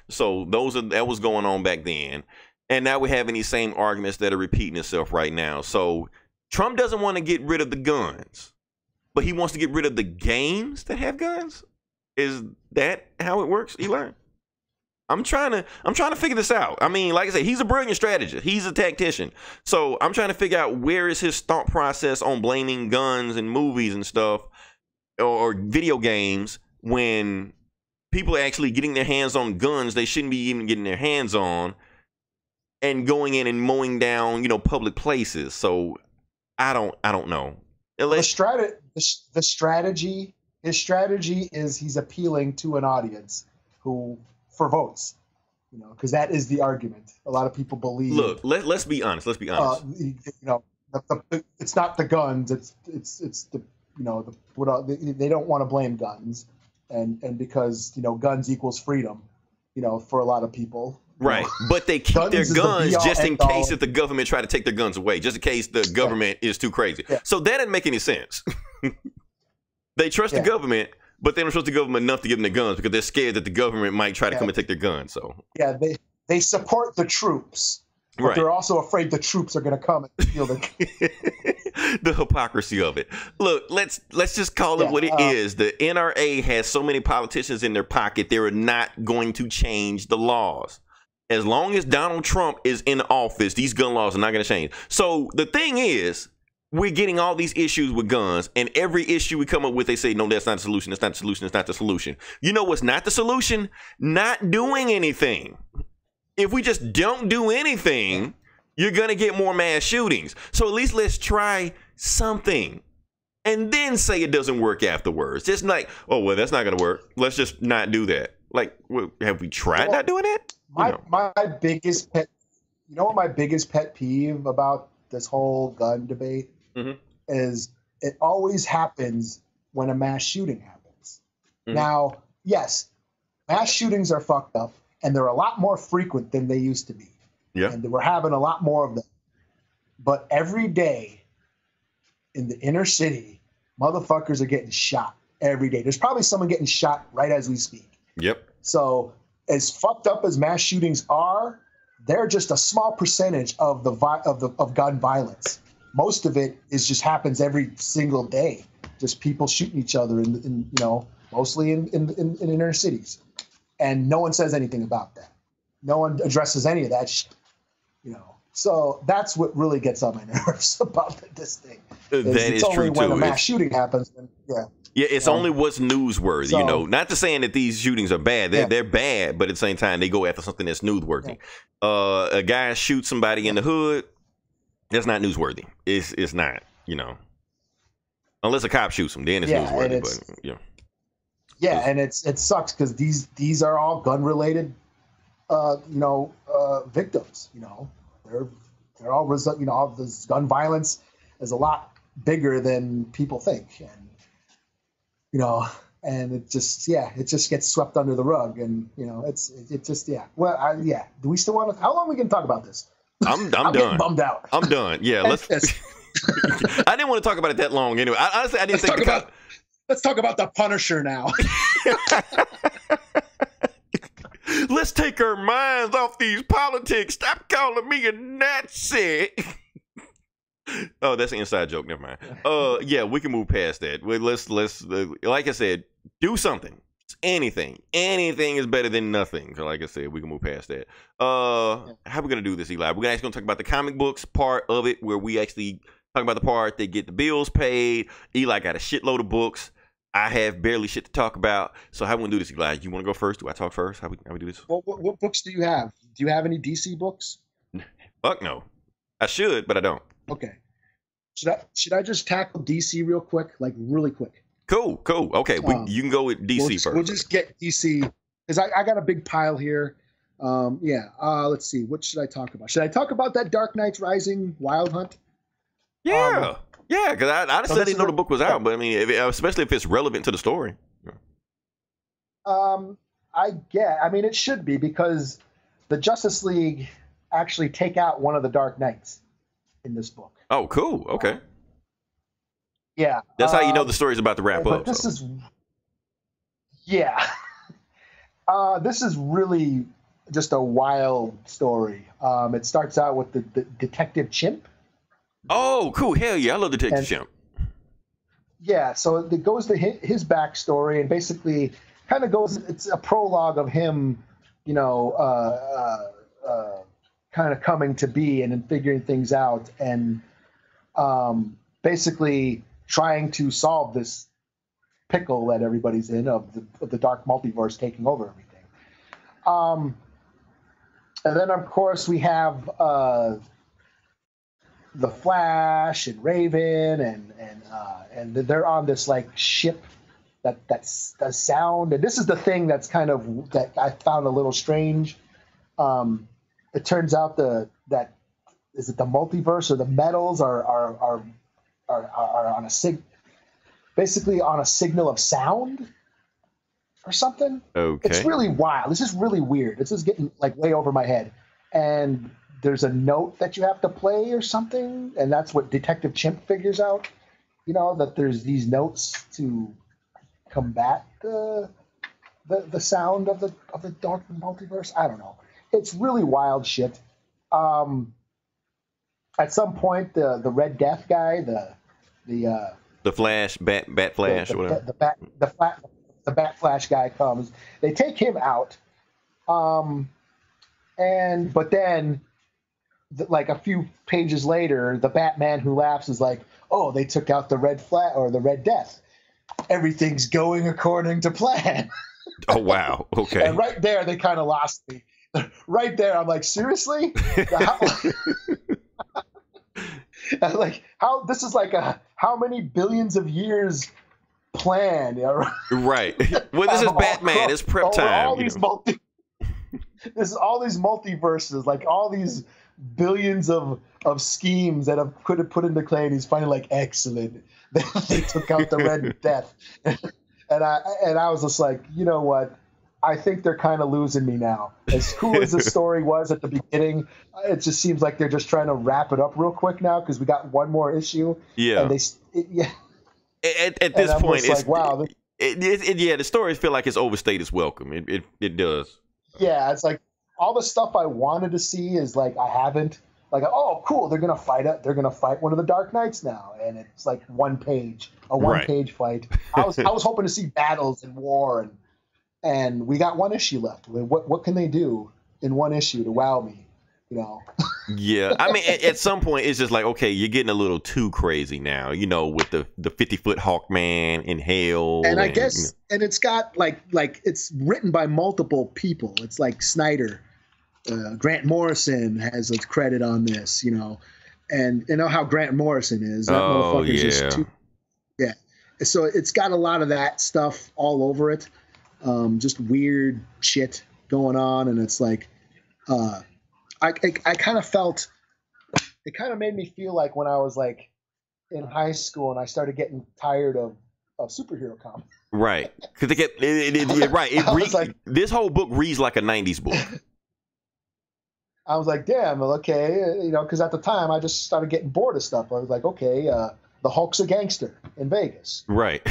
S1: So that was going on back then. And now we're having these same arguments that are repeating itself right now. So Trump doesn't want to get rid of the guns, but he wants to get rid of the games that have guns. Is that how it works, Eli? I'm trying to figure this out. I mean, like I said, he's a brilliant strategist. He's a tactician. So I'm trying to figure out where is his thought process on blaming guns and movies and stuff or video games when people are actually getting their hands on guns they shouldn't be even getting their hands on and going in and mowing down, public places. So I don't know.
S2: His strategy is he's appealing to an audience for votes, because that is the argument. A lot of people believe.
S1: Look, let's be honest. Let's be honest.
S2: It's not the guns. It's the they don't want to blame guns, and because guns equals freedom, for a lot of people.
S1: Right, but they keep their guns just in case if the government try to take their guns away, just in case the government is too crazy. Yeah. So that doesn't make any sense. They trust the government, but they don't trust the government enough to give them their guns because they're scared that the government might try to come and take their guns. So
S2: they support the troops, but they're also afraid the troops are going to come and steal the
S1: hypocrisy of it. Look, let's just call it what it is. The NRA has so many politicians in their pocket; they are not going to change the laws. As long as Donald Trump is in office, these gun laws are not going to change. So the thing is, we're getting all these issues with guns, and every issue we come up with, they say, no, that's not the solution. That's not the solution. That's not the solution. You know what's not the solution? Not doing anything. If we just don't do anything, you're going to get more mass shootings. So at least let's try something and then say it doesn't work afterwards. Just like, oh, well, that's not going to work. Let's just not do that. Like, have we tried not doing it?
S2: My biggest pet, what my biggest pet peeve about this whole gun debate is it always happens when a mass shooting happens. Now, yes, mass shootings are fucked up and they're a lot more frequent than they used to be.
S1: Yeah.
S2: And we're having a lot more of them. But every day in the inner city, motherfuckers are getting shot every day. There's probably someone getting shot right as we speak.
S1: Yep.
S2: So as fucked up as mass shootings are, they're just a small percentage of of gun violence. Most of it just happens every single day. Just people shooting each other in mostly in inner cities, and no one says anything about that. No one addresses any of that shit. So that's what really gets on my nerves about this thing.
S1: It's
S2: only
S1: true
S2: when
S1: too.
S2: a mass shooting happens.
S1: Yeah, it's only what's newsworthy, Not to saying that these shootings are bad. They're bad, but at the same time, they go after something that's newsworthy. Yeah. A guy shoots somebody in the hood, that's not newsworthy. It's not, Unless a cop shoots him, then it's newsworthy.
S2: And it sucks because these are all gun-related, victims. They're all all this gun violence is a lot bigger than people think, and it just gets swept under the rug, and Well, do we still want to? How long are we gonna talk about this?
S1: I'm
S2: done. Getting bummed out.
S1: I'm done. Yeah, let's. I didn't want to talk about it that long anyway. Honestly, I didn't think.
S2: Let's talk about the Punisher now.
S1: Let's take our minds off these politics. Stop calling me a Nazi. Oh, that's an inside joke. Never mind. Yeah, we can move past that. Let's like I said, do something. Anything is better than nothing. So like I said, we can move past that. How are we gonna do this, Eli? We're actually gonna talk about the comic books part of it, where we actually talk about the part that get the bills paid. Eli got a shitload of books. I have barely shit to talk about. So how we gonna do this, Eli? You want to go first? Do I talk first? How we do this?
S2: What books do you have? Do you have any DC books?
S1: Fuck no. I should, but I don't.
S2: Okay. Should I just tackle DC real quick, like really quick?
S1: Cool. Okay, you can go with DC first.
S2: We'll just get DC because I got a big pile here. Yeah. Let's see. What should I talk about? Should I talk about that Dark Knights Rising Wild Hunt?
S1: Yeah. Because I just didn't know the book was out, but I mean, especially if it's relevant to the story.
S2: I mean, it should be because the Justice League actually take out one of the Dark Knights in this book.
S1: Oh, cool. Okay.
S2: Yeah.
S1: That's how you know the story's about to wrap up.
S2: This is, yeah. This is really just a wild story. It starts out with the Detective Chimp.
S1: Oh, cool. Hell yeah. I love Detective Chimp.
S2: Yeah. So it goes to his backstory and basically kind of goes, it's a prologue of him, you know, kind of coming to be and then figuring things out and basically trying to solve this pickle that everybody's in of the dark multiverse taking over everything. And then of course we have the Flash and Raven and they're on this like ship that's the sound, and this is the thing that's kind of that I found a little strange. It turns out that is it the multiverse or the metals are on a basically on a signal of sound or something.
S1: Okay.
S2: It's really wild. This is really weird. This is getting like way over my head. And there's a note that you have to play or something, and that's what Detective Chimp figures out. You know, that there's these notes to combat the sound of the dark multiverse. I don't know. It's really wild shit. At some point, the Red Death guy, the
S1: Flash, Bat Flash, or whatever.
S2: The Bat Flash guy comes. They take him out, but then, like a few pages later, the Batman Who Laughs is like, "Oh, they took out the Red Flash or the Red Death. Everything's going according to plan."
S1: Oh wow! Okay.
S2: And right there, they kind of lost me. Right there, I'm like, seriously? Like how this is like how many billions of years plan?
S1: Right. Well, this is Batman. It's prep time.
S2: This is all these multiverses, like all these billions of schemes that have put into play, and he's finally like, excellent. They took out the Red Death, and I was just like, you know what? I think they're kind of losing me now. As cool as the story was at the beginning, it just seems like they're just trying to wrap it up real quick now because we got one more issue.
S1: Yeah.
S2: And
S1: At this point, it's
S2: like, wow.
S1: The stories feel like it's overstayed its welcome. It does.
S2: Yeah, it's like all the stuff I wanted to see is like I haven't. Like, oh, cool, they're gonna fight one of the Dark Knights now, and it's like one page fight. I was hoping to see battles and war and we got one issue left. What can they do in one issue to wow me? You know?
S1: Yeah, I mean, at some point, it's just like, okay, you're getting a little too crazy now. You know, with the 50-foot Hawkman in hell,
S2: and I guess, and it's got like it's written by multiple people. It's like Snyder, Grant Morrison has a credit on this. You know, and you know how Grant Morrison is. That motherfucker's just yeah. So it's got a lot of that stuff all over it. Just weird shit going on, and it's like, I kind of felt, it kind of made me feel like when I was like in high school and I started getting tired of superhero comics.
S1: Right, because they get right. This whole book reads like a '90s book.
S2: I was like, damn, okay, you know, because at the time I just started getting bored of stuff. I was like, okay, the Hulk's a gangster in Vegas,
S1: right?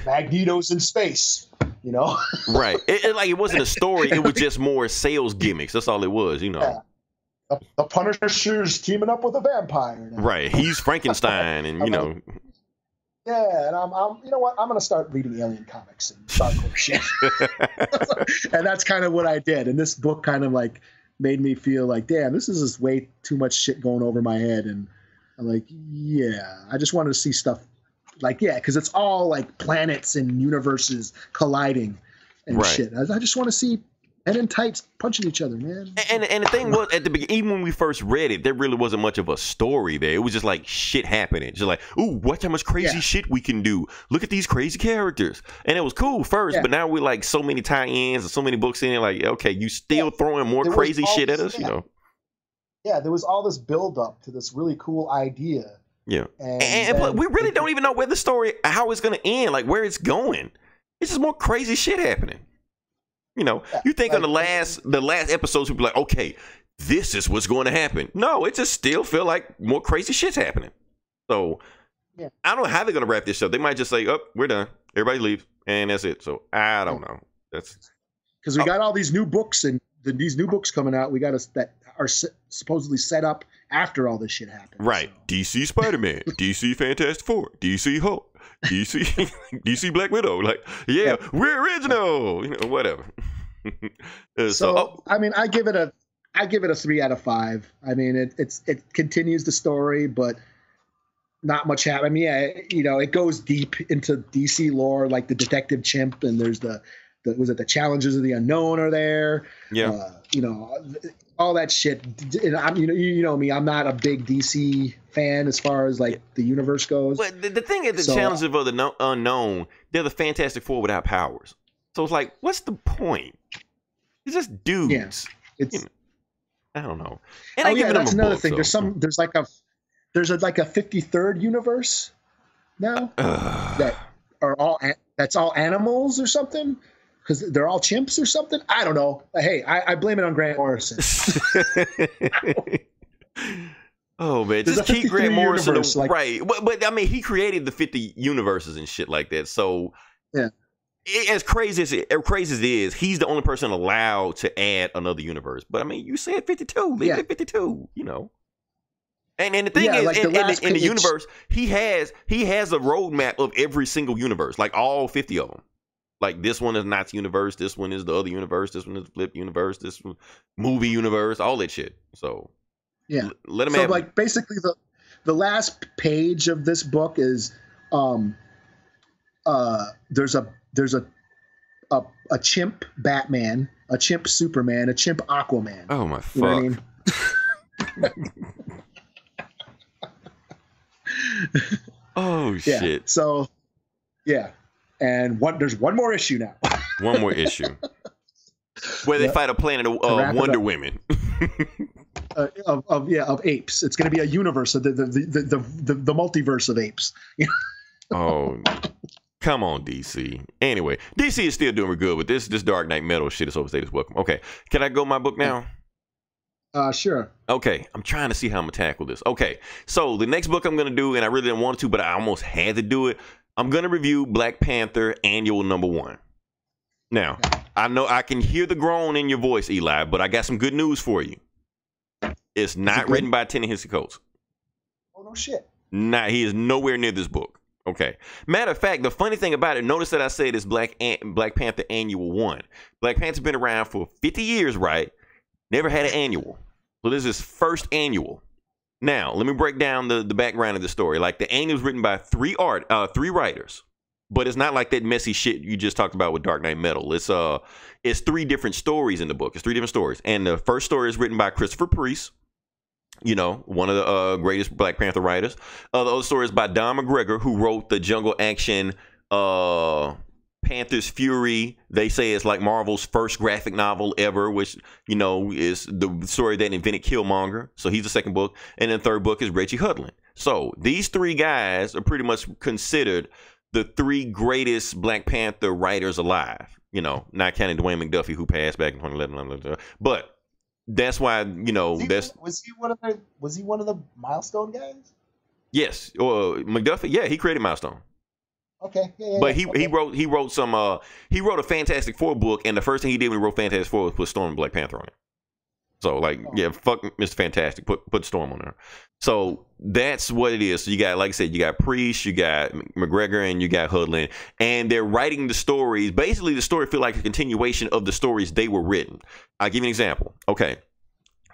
S2: Magneto's in space. You know,
S1: right? It wasn't a story; it was just more sales gimmicks. That's all it was, you know.
S2: Yeah. The Punisher's teaming up with a vampire now.
S1: Right? He's Frankenstein, and you know.
S2: Yeah, and I'm you know what? I'm gonna start reading alien comics and Star Wars shit, and that's kind of what I did. And this book kind of like made me feel like, damn, this is just way too much shit going over my head, and I'm like, yeah, I just wanted to see stuff. Like, yeah, because it's all like planets and universes colliding and shit. I just want to see Men in tights punching each other, man.
S1: And the thing was, at the beginning, even when we first read it, there really wasn't much of a story there. It was just like shit happening. Just like, ooh, watch how much crazy shit we can do. Look at these crazy characters. And it was cool first, but now we're like so many tie-ins and so many books in it. Like, okay, you still throwing more crazy shit at us, you know?
S2: Yeah, there was all this build-up to this really cool idea.
S1: Yeah. And we really don't even know where the story, how it's going to end, like where it's going. It's just more crazy shit happening. You know, you think on the last episodes, we'd be like, okay, this is what's going to happen. No, it just still feel like more crazy shit's happening. So I don't know how they're going to wrap this up. They might just say, oh, we're done. Everybody leaves. And that's it. So I don't know. That's
S2: because we got all these new books and these new books coming out. We got us that are supposedly set up after all this shit happens.
S1: Right. So. DC Spider-Man, DC Fantastic Four, DC Hulk, DC Black Widow. Like, we're original. You know, whatever.
S2: I mean, I give it a 3 out of 5. I mean, it continues the story, but not much happens. I mean, you know, it goes deep into DC lore, like the Detective Chimp, and there's the Challenges of the Unknown are there. Yeah. You know, all that shit. And I'm, you know me, I'm not a big DC fan as far as like the universe goes.
S1: But the thing is, the Challenges of the Unknown, they're the Fantastic Four without powers. So it's like, what's the point? It's just dudes. Yeah, it's, I don't know. And
S2: that's another thing. So. There's like a 53rd universe now that's all animals or something. Because they're all chimps or something? I don't know. Hey, I blame it on Grant Morrison.
S1: Oh, man. Just keep Grant Morrison. Right. But, I mean, he created the 50 universes and shit like that. So, as crazy as it is, he's the only person allowed to add another universe. But, I mean, you said 52. Leave it at 52, you know. And the thing is, like in the universe, he has a roadmap of every single universe, like all 50 of them. Like, this one is Nazi universe, this one is the other universe, this one is Flip universe, this one movie universe, all that shit. So let him have. So like
S2: basically the last page of this book is there's a chimp Batman, a chimp Superman, a chimp Aquaman.
S1: Oh my fuck. You know what I mean? Oh shit.
S2: So and there's one more issue now.
S1: One more issue. Where they fight a planet of Wonder Women.
S2: of apes. It's going to be a universe of the multiverse of apes.
S1: Oh, come on, DC. Anyway, DC is still doing good with this Dark Knight Metal shit is overstated as welcome. Okay, can I go my book now?
S2: Sure.
S1: Okay, I'm trying to see how I'm going to tackle this. Okay, so the next book I'm going to do, and I really didn't want to, but I almost had to do it. I'm going to review Black Panther Annual #1. Now, I know I can hear the groan in your voice, Eli, but I got some good news for you. It's not written by Ta-Nehisi Coates.
S2: Oh, no shit.
S1: Nah, he is nowhere near this book. Okay. Matter of fact, the funny thing about it, notice that I said it's Black Panther Annual 1. Black Panther's been around for 50 years, right? Never had an annual. So this is his first annual. Now, let me break down the background of the story. Like, the annual is written by three writers, but it's not like that messy shit you just talked about with Dark Knight Metal. It's 3 different stories in the book. It's 3 different stories, and the first story is written by Christopher Priest, you know, one of the greatest Black Panther writers. The other story is by Don McGregor, who wrote the Jungle Action Panther's Fury. They say it's like Marvel's first graphic novel ever, which, you know, is the story that invented Killmonger. So he's the second book. And then the third book is Reggie Hudlin. So these 3 guys are pretty much considered the 3 greatest Black Panther writers alive. You know, not counting Dwayne McDuffie, who passed back in 2011. But that's why, you know,
S2: was he one of the Milestone guys?
S1: Yes. McDuffie, yeah, he created Milestone.
S2: Okay. Yeah,
S1: but he wrote a Fantastic Four book, and the first thing he did when he wrote Fantastic Four was put Storm and Black Panther on it. So fuck Mr. Fantastic, put Storm on there. So that's what it is. So you got, like I said, you got Priest, you got McGregor, and you got Hudlin, and they're writing the stories. Basically, the story feel like a continuation of the stories they were written. I'll give you an example. Okay.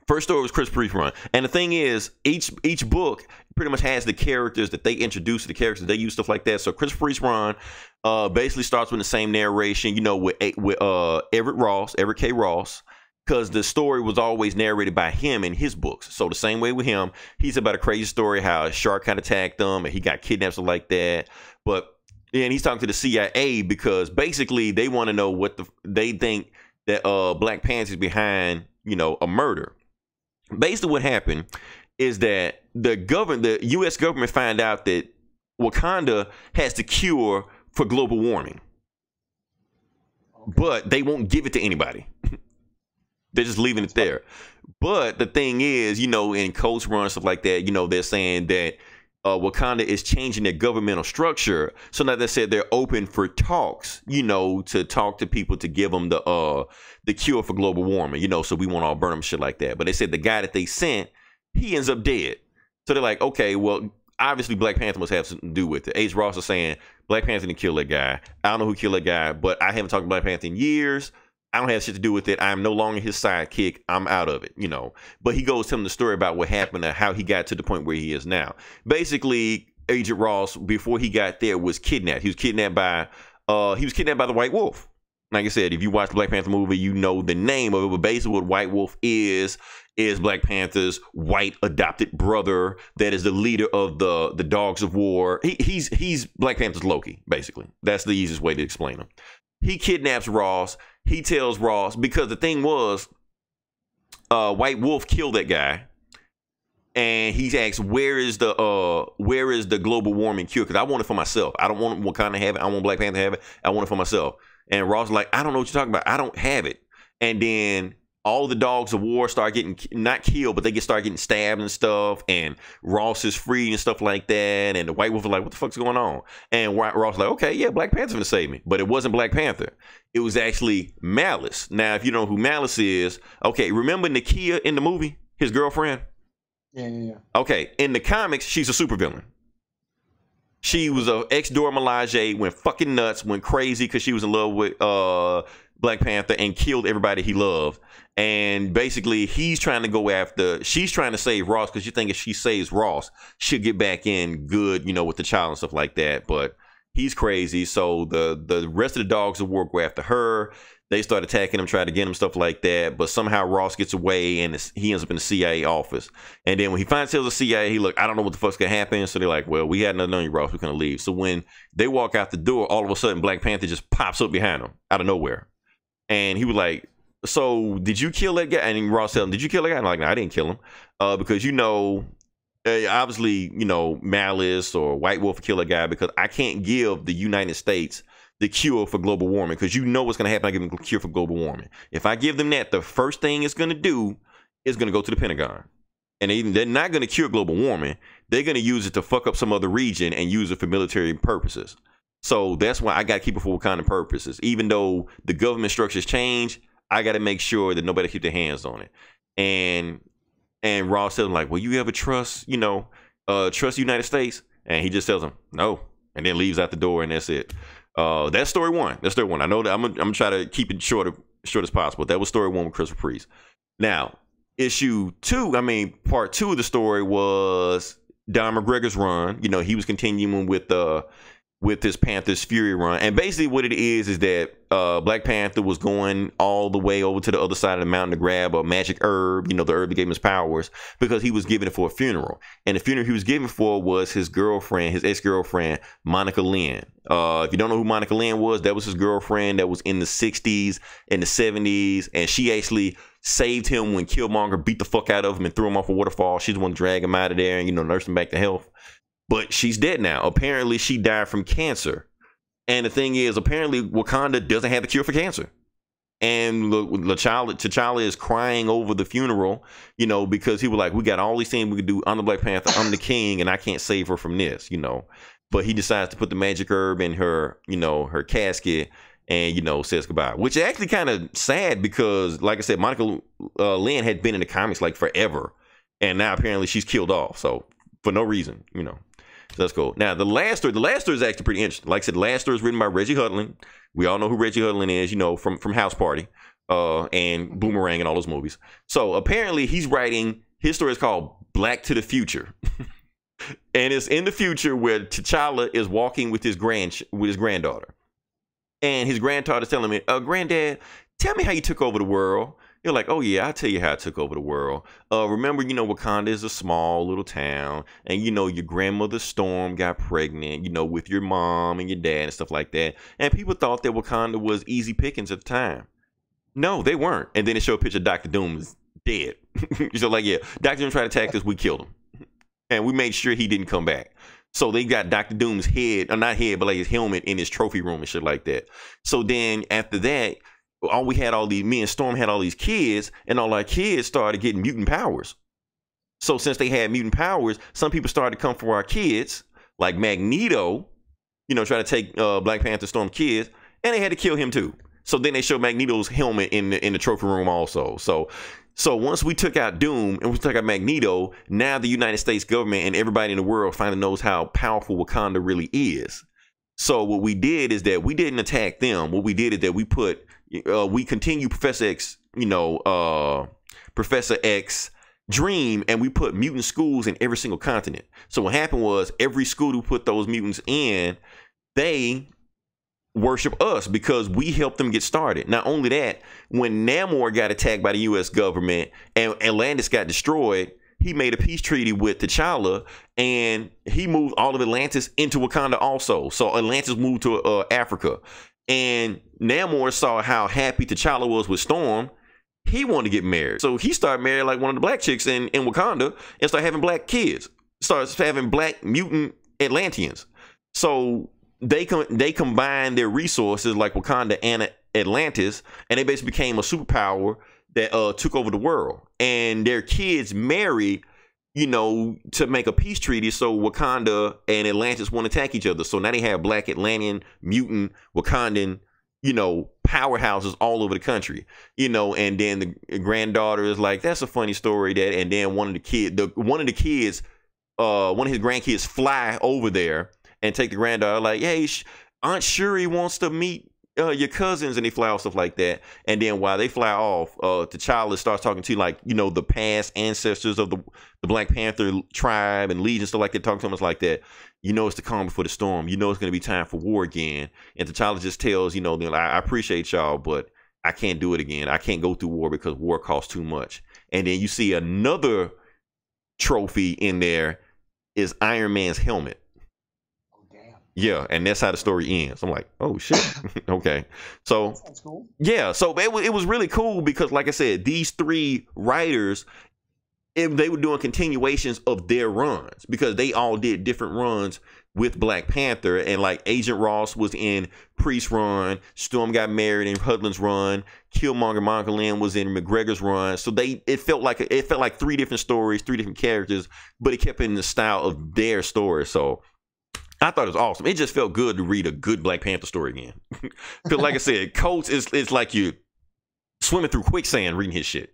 S1: First story was Chris Priest run, and the thing is, each book pretty much has the characters that they introduce, the characters they use, stuff like that. So Chris Priest run basically starts with the same narration, with Everett K. Ross, because the story was always narrated by him in his books. So the same way with him, he's about a crazy story how a shark kind of attacked him and he got kidnapped, something like that. But and he's talking to the CIA because basically they want to know what they think that Black Panther is behind, a murder. Basically what happened is that the U.S. government found out that Wakanda has the cure for global warming, but they won't give it to anybody. They're just leaving it there. But the thing is, in Coast Run and stuff like that, they're saying that Wakanda is changing their governmental structure. So now they said they're open for talks, to talk to people to give them the cure for global warming, so we won't all burn them, shit like that. But they said the guy that they sent, he ends up dead. So they're like, okay, well, obviously Black Panther must have something to do with it. Ace Ross is saying Black Panther didn't kill that guy. I don't know who killed that guy, but I haven't talked to Black Panther in years. I don't have shit to do with it. I'm no longer his sidekick. I'm out of it, But he goes telling the story about what happened and how he got to the point where he is now. Basically, Agent Ross, before he got there, was kidnapped. He was kidnapped by the White Wolf. Like I said, if you watch the Black Panther movie, you know the name of it. But basically, what White Wolf is Black Panther's white adopted brother that is the leader of the Dogs of War. He's Black Panther's Loki, basically. That's the easiest way to explain him. He kidnaps Ross. He tells Ross, because the thing was, White Wolf killed that guy, and he asks, where is the global warming cure? Because I want it for myself. I don't want Wakanda to have it. I want Black Panther to have it. I want it for myself. And Ross is like, I don't know what you're talking about. I don't have it. And then all the Dogs of War start getting not killed, but they start getting stabbed and stuff. And Ross is free and stuff like that. And the White Wolf is like, what the fuck's going on? And Ross is like, okay, yeah, Black Panther's gonna save me. But it wasn't Black Panther. It was actually Malice. Now, if you don't know who Malice is, okay, remember Nakia in the movie, his girlfriend?
S2: Yeah.
S1: Okay, in the comics, she's a supervillain. She was an ex-Dora Milaje, went fucking nuts, went crazy because she was in love with Black Panther and killed everybody he loved. And basically, she's trying to save Ross because you think if she saves Ross, she'll get back in good, with the child and stuff like that. But he's crazy. So the rest of the Dogs of War go after her. They start attacking him, try to get him, stuff like that. But somehow Ross gets away and he ends up in the CIA office. And then when he finds out the CIA, I don't know what the fuck's gonna happen. So they're like, well, we had nothing on you, Ross. We're gonna leave. So when they walk out the door, all of a sudden Black Panther just pops up behind them out of nowhere. And he was like, so did you kill that guy? And Ross tells him, did you kill that guy? And I'm like, no, I didn't kill him. Because obviously, Malice or White Wolf killed a guy because I can't give the United States the cure for global warming because what's going to happen. I give them the cure for global warming. If I give them that, the first thing it's going to do is going to go to the Pentagon. And they're not going to cure global warming. They're going to use it to fuck up some other region and use it for military purposes. So that's why I got to keep it for Wakanda purposes. Even though the government structures change, I got to make sure that nobody keep their hands on it. And Ross tells him like, well, you ever trust the United States? And he just tells him no, and then leaves out the door, and that's it. That's story one. I know that I'm gonna try to keep it short as possible. That was story one with Chris Priest. Now, part two of the story was Don McGregor's run. He was continuing with his Panther's Fury run. And basically what it is that Black Panther was going all the way over to the other side of the mountain to grab a magic herb, the herb that gave him his powers, because he was giving it for a funeral. And the funeral he was giving for was his ex-girlfriend, Monica Lynn. If you don't know who Monica Lynn was, that was his girlfriend that was in the 60s and the 70s. And she actually saved him when Killmonger beat the fuck out of him and threw him off a waterfall. She's the one to drag him out of there and, nurse him back to health. But she's dead now. Apparently, she died from cancer. And the thing is, apparently, Wakanda doesn't have the cure for cancer. And T'Challa is crying over the funeral, because he was like, we got all these things we could do. I'm the Black Panther. I'm the king, and I can't save her from this, But he decides to put the magic herb in her, her casket and, says goodbye. Which is actually kind of sad because, like I said, Monica Lynn had been in the comics like forever. And now apparently she's killed off. So for no reason, So that's cool. Now, the last story is actually pretty interesting. Like I said, the last story is written by Reggie Hudlin. We all know who Reggie Hudlin is, from House Party. and Boomerang and all those movies. So apparently he's writing, his story is called Black to the Future. And it's in the future where T'Challa is walking with his granddaughter. And his granddaughter's telling me, Granddad, tell me how you took over the world. You're like, oh yeah, I'll tell you how I took over the world. Remember, Wakanda is a small little town, and your grandmother Storm got pregnant, with your mom and your dad and stuff like that. And people thought that Wakanda was easy pickings at the time. No, they weren't. And then it showed a picture of Dr. Doom is dead. So like, yeah, Dr. Doom tried to attack us, we killed him. And we made sure he didn't come back. So they got Dr. Doom's head, or not head, but like his helmet in his trophy room and shit like that. So then after that, me and Storm had all these kids, and all our kids started getting mutant powers. So since they had mutant powers, some people started to come for our kids, like Magneto, trying to take Black Panther Storm kids, and they had to kill him too. So then they showed Magneto's helmet in the trophy room also. So once we took out Doom and we took out Magneto, now the United States government and everybody in the world finally knows how powerful Wakanda really is. So what we did is that we didn't attack them. What we did is that we continued Professor X dream, and we put mutant schools in every single continent. So what happened was every school who put those mutants in, they worship us because we helped them get started. Not only that, when Namor got attacked by the U.S. government and Atlantis got destroyed, he made a peace treaty with T'Challa, and he moved all of Atlantis into Wakanda also. So Atlantis moved to Africa. And Namor saw how happy T'Challa was with Storm. He wanted to get married. So he started marrying like one of the black chicks in Wakanda and started having black kids. Starts having black mutant Atlanteans. So they combined their resources like Wakanda and Atlantis, and they basically became a superpower that took over the world. And their kids married, to make a peace treaty so Wakanda and Atlantis won't attack each other. So now they have black Atlantean, mutant, Wakandan, powerhouses all over the country. And then the granddaughter is like, that's a funny story, Dad. And then one of his grandkids fly over there and take the granddaughter like, hey, Aunt Shuri wants to meet your cousins, and they fly off, stuff like that. And then while they fly off, T'Challa starts talking to the past ancestors of the Black Panther tribe and legion, stuff like that, talking to them like that. It's the calm before the storm. It's going to be time for war again. And T'Challa just tells, I appreciate y'all, but I can't do it again. I can't go through war because war costs too much. And then you see another trophy in there is Iron Man's helmet. Yeah, and that's how the story ends. I'm like, oh shit. Okay. So that's cool. Yeah, so it was really cool because, like I said, these three writers, they were doing continuations of their runs because they all did different runs with Black Panther. And like Agent Ross was in Priest's run, Storm got married in Hudlin's run, Killmonger Monica Lynn was in McGregor's run. So it felt like three different stories, three different characters, but it kept in the style of their story. So I thought it was awesome. It just felt good to read a good Black Panther story again. Because like I said, Coates it's like you swimming through quicksand reading his shit.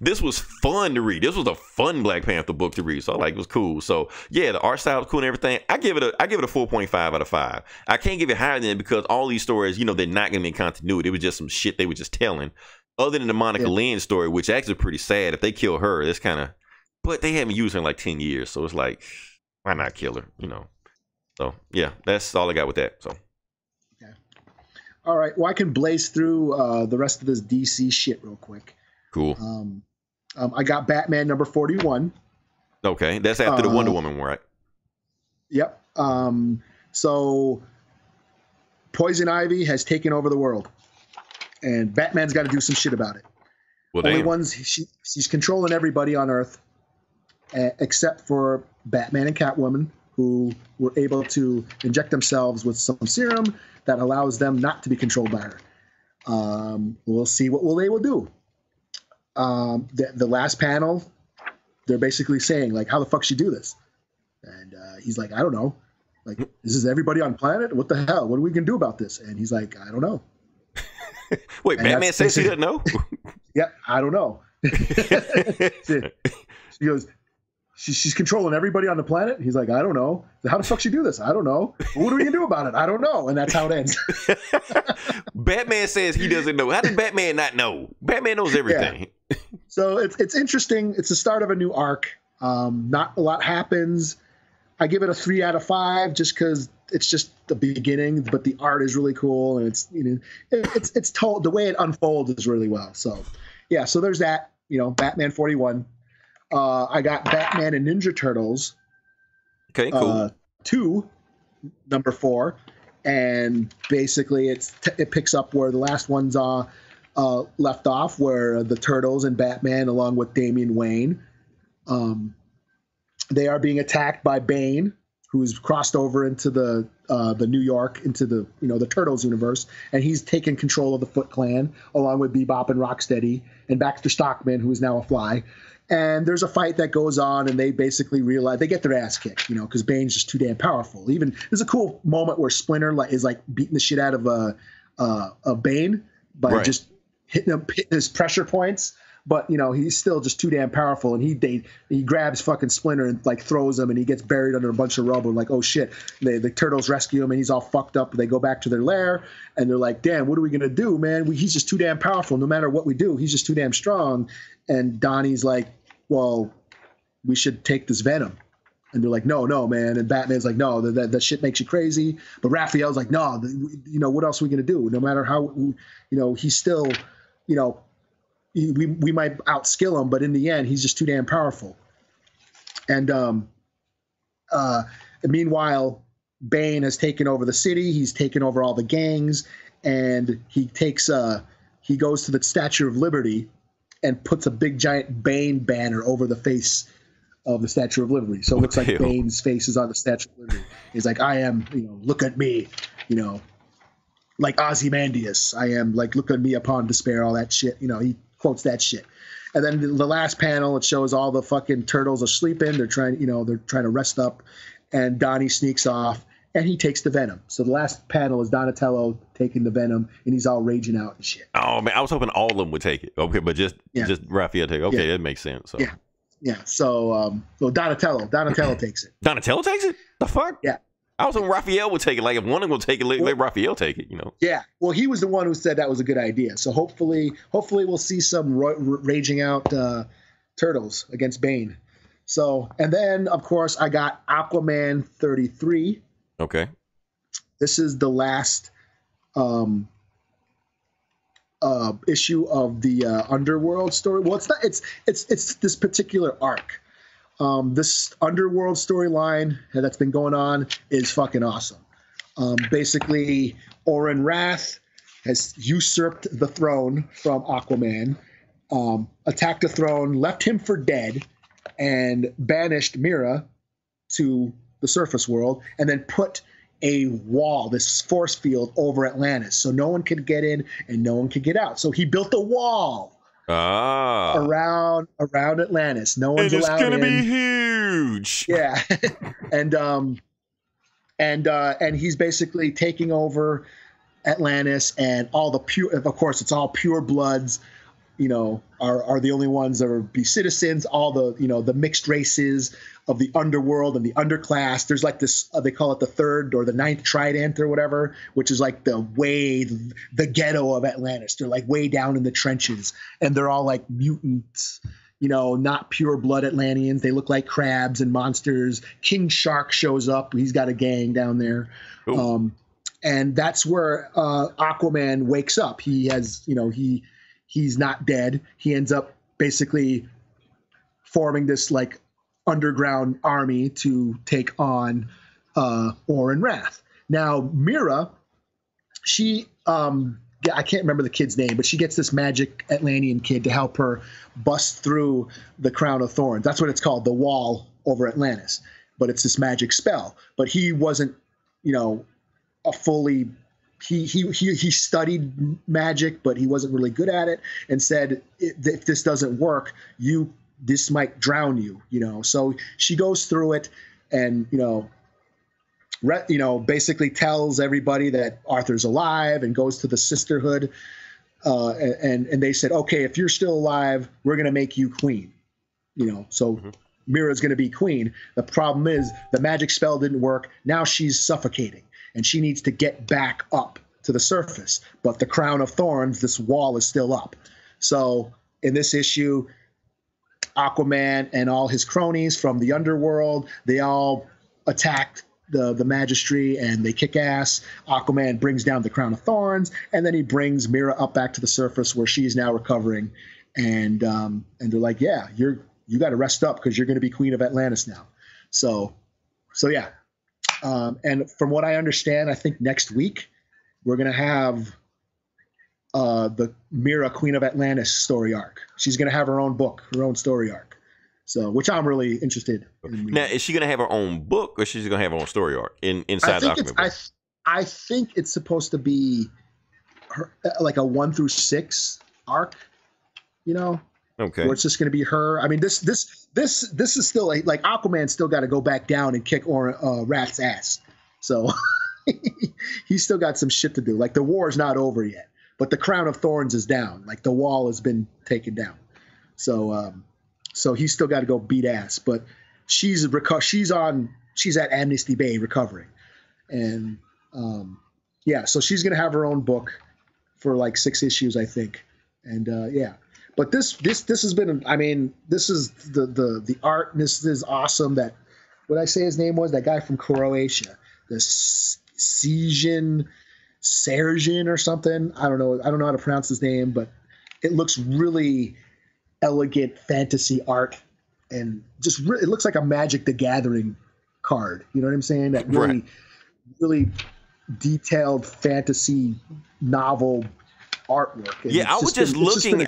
S1: This was fun to read. This was a fun Black Panther book to read. So it was cool. So yeah, the art style was cool and everything. I give it a 4.5 out of 5. I can't give it higher than it because all these stories, they're not going to be in continuity. It was just some shit they were just telling. Other than the Monica Lynn story, which actually pretty sad. If they kill her, that's kind of, but they haven't used her in like 10 years. So it's like, why not kill her? So yeah, that's all I got with that. So,
S2: okay, all right. Well, I can blaze through the rest of this DC shit real quick.
S1: Cool.
S2: I got Batman number 41.
S1: Okay, that's after the Wonder Woman one, right? Yep.
S2: So Poison Ivy has taken over the world, and Batman's got to do some shit about it.
S1: Well,
S2: she's controlling everybody on Earth, except for Batman and Catwoman, who were able to inject themselves with some serum that allows them not to be controlled by her. We'll see what they will do. The last panel, they're basically saying, like, how the fuck she do this? And he's like, I don't know. Like, this is everybody on planet? What the hell? What are we going to do about this? And he's like, I don't know.
S1: Wait, and Batman says he doesn't know?
S2: Yeah, I don't know. she's controlling everybody on the planet. He's like, I don't know. How the fuck she do this? I don't know. What are we gonna do about it? I don't know. And that's how it ends.
S1: Batman says he doesn't know. How does Batman not know? Batman knows everything.
S2: Yeah. So it's interesting. It's the start of a new arc. Not a lot happens. I give it a 3 out of 5 just because it's just the beginning, but the art is really cool, and it's told, the way it unfolds is really well. So yeah, so there's that. Batman 41. I got Batman and Ninja Turtles.
S1: Okay, cool.
S2: 2, number 4, and basically it picks up where the last one's left off, where the Turtles and Batman, along with Damian Wayne, they are being attacked by Bane, who's crossed over into the New York, into the Turtles universe, and he's taken control of the Foot Clan along with Bebop and Rocksteady and Baxter Stockman, who is now a Fly. And there's a fight that goes on, and they basically realize they get their ass kicked, because Bane's just too damn powerful. Even there's a cool moment where Splinter is beating the shit out of Bane by just hitting his pressure points. But he's still just too damn powerful, and he grabs fucking Splinter and throws him, and he gets buried under a bunch of rubble. Like, oh shit! The Turtles rescue him, and he's all fucked up. They go back to their lair, and they're like, "Damn, what are we gonna do, man? He's just too damn powerful. No matter what we do, he's just too damn strong." And Donnie's like, "Well, we should take this venom." And they're like, no, man. And Batman's like, no, that shit makes you crazy. But Raphael's like, no, what else are we gonna do? No matter how, he's still, we might outskill him, but in the end, he's just too damn powerful. And meanwhile, Bane has taken over the city. He's taken over all the gangs, and he goes to the Statue of Liberty and puts a big giant Bane banner over the face of the Statue of Liberty. So it looks like Bane's face is on the Statue of Liberty. He's like, I am, look at me, like Ozymandias. I am, like, look at me upon despair, all that shit. He quotes that shit. And then the last panel, it shows all the fucking turtles are sleeping. They're trying to rest up, and Donnie sneaks off and he takes the venom. So the last panel is Donatello taking the venom, and he's all raging out and shit.
S1: Oh man, I was hoping all of them would take it. Okay, but just Raphael take it. Okay, that makes sense. So.
S2: Yeah. So Donatello takes it.
S1: Donatello takes it? The fuck?
S2: Yeah.
S1: I was hoping Raphael would take it. Like, if one of them will take it, let Raphael take it,
S2: Yeah. Well, he was the one who said that was a good idea. So hopefully we'll see some raging out turtles against Bane. So, and then, of course, I got Aquaman 33.
S1: Okay.
S2: This is the last issue of the Underworld story. Well, it's not. It's this particular arc. This Underworld storyline that's been going on is fucking awesome. Basically, Orin Wrath has usurped the throne from Aquaman, attacked the throne, left him for dead, and banished Mira to the surface world, and then put a wall, this force field, over Atlantis, so no one could get in and no one could get out. So he built a wall around Atlantis. No one's allowed in.
S1: It's gonna be huge.
S2: Yeah, and he's basically taking over Atlantis, and all the pure, of course, it's all pure bloods. Are the only ones that will be citizens. All the the mixed races of the underworld and the underclass. There's like this, they call it the third or the ninth trident or whatever, which is like the ghetto of Atlantis. They're like way down in the trenches, and they're all like mutants, not pure blood Atlanteans. They look like crabs and monsters. King Shark shows up. He's got a gang down there. And that's where Aquaman wakes up. He has, he's not dead. He ends up basically forming this like underground army to take on Orin Wrath. Now, Mira, she, I can't remember the kid's name, but she gets this magic Atlantean kid to help her bust through the Crown of Thorns. That's what it's called, the wall over Atlantis. But it's this magic spell. But he wasn't, a fully... He studied magic, but he wasn't really good at it, and said, if this doesn't work, this might drown you, So she goes through it, and basically tells everybody that Arthur's alive, and goes to the sisterhood, and they said, okay, if you're still alive, we're gonna make you queen, So Mira's going to be queen. The problem is the magic spell didn't work. Now she's suffocating, and she needs to get back up to the surface. But the crown of thorns, this wall is still up. So in this issue, Aquaman and all his cronies from the underworld, they all attack the Magistry, and they kick ass. Aquaman brings down the crown of thorns, and then he brings Mira up back to the surface where she's now recovering. And they're like, yeah, you got to rest up because you're going to be queen of Atlantis now. So yeah. And from what I understand, I think next week we're going to have the Mira Queen of Atlantis story arc. She's going to have her own book, her own story arc. So, which I'm really interested in.
S1: Now, is she going to have her own book, or she's going to have her own story arc inside the Aquaman book?
S2: I think it's supposed to be her, like a 1 through 6 arc, you know?
S1: Okay.
S2: Where it's just going to be her. I mean, this is still like Aquaman still got to go back down and kick Rat's ass. So he's still got some shit to do. Like, the war is not over yet, but the crown of thorns is down. Like, the wall has been taken down. So he's still got to go beat ass, but she's at Amnesty Bay recovering. And yeah, so she's going to have her own book for like 6 issues, I think. And yeah, but this has been, I mean, this is the art. This is awesome. That, what I say his name was, that guy from Croatia, the Serjan or something. I don't know how to pronounce his name, but it looks really elegant fantasy art, and just it looks like a Magic the Gathering card. You know what I'm saying? That really, really detailed fantasy novel artwork. And
S1: yeah, I was just looking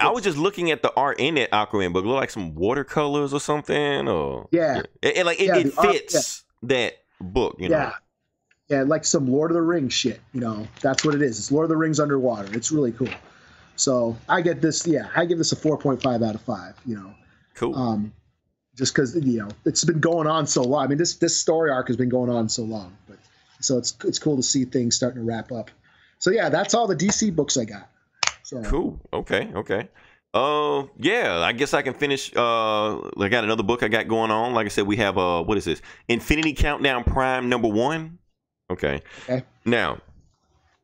S1: at the art in that Aquaman book. Look like some watercolors or something, or it fits that book. You know?
S2: Yeah, like some Lord of the Rings shit. You know, that's what it is. It's Lord of the Rings underwater. It's really cool. So I give this a 4.5 out of 5. You know,
S1: cool.
S2: Just because, you know, it's been going on so long. I mean, this story arc has been going on so long, but so it's cool to see things starting to wrap up. So yeah, that's all the DC books I got. So
S1: cool. Okay. Yeah, I guess I can finish. I got another book I got going on. Like I said, we have what is this? Infinity Countdown Prime #1. Okay. Now,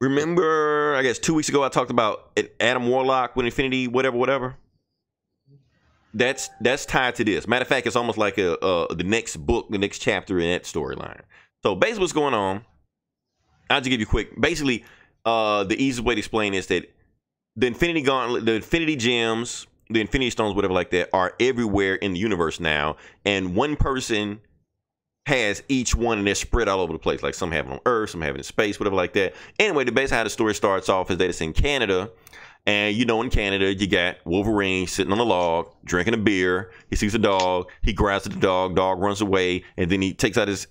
S1: remember, I guess 2 weeks ago I talked about Adam Warlock with Infinity whatever. That's tied to this. Matter of fact, it's almost like the next book, the next chapter in that storyline. So basically, what's going on? I'll just give you a quick. Basically, the easiest way to explain is that the Infinity Gauntlet, the Infinity Gems, the Infinity Stones, whatever like that, are everywhere in the universe now, and one person has each one, and they're spread all over the place. Like, some have it on Earth, some have it in space, whatever like that. Anyway, the base how the story starts off is that it's in Canada, and you know, in Canada you got Wolverine sitting on a log drinking a beer. He sees a dog, he growls at the dog runs away, and then he takes out his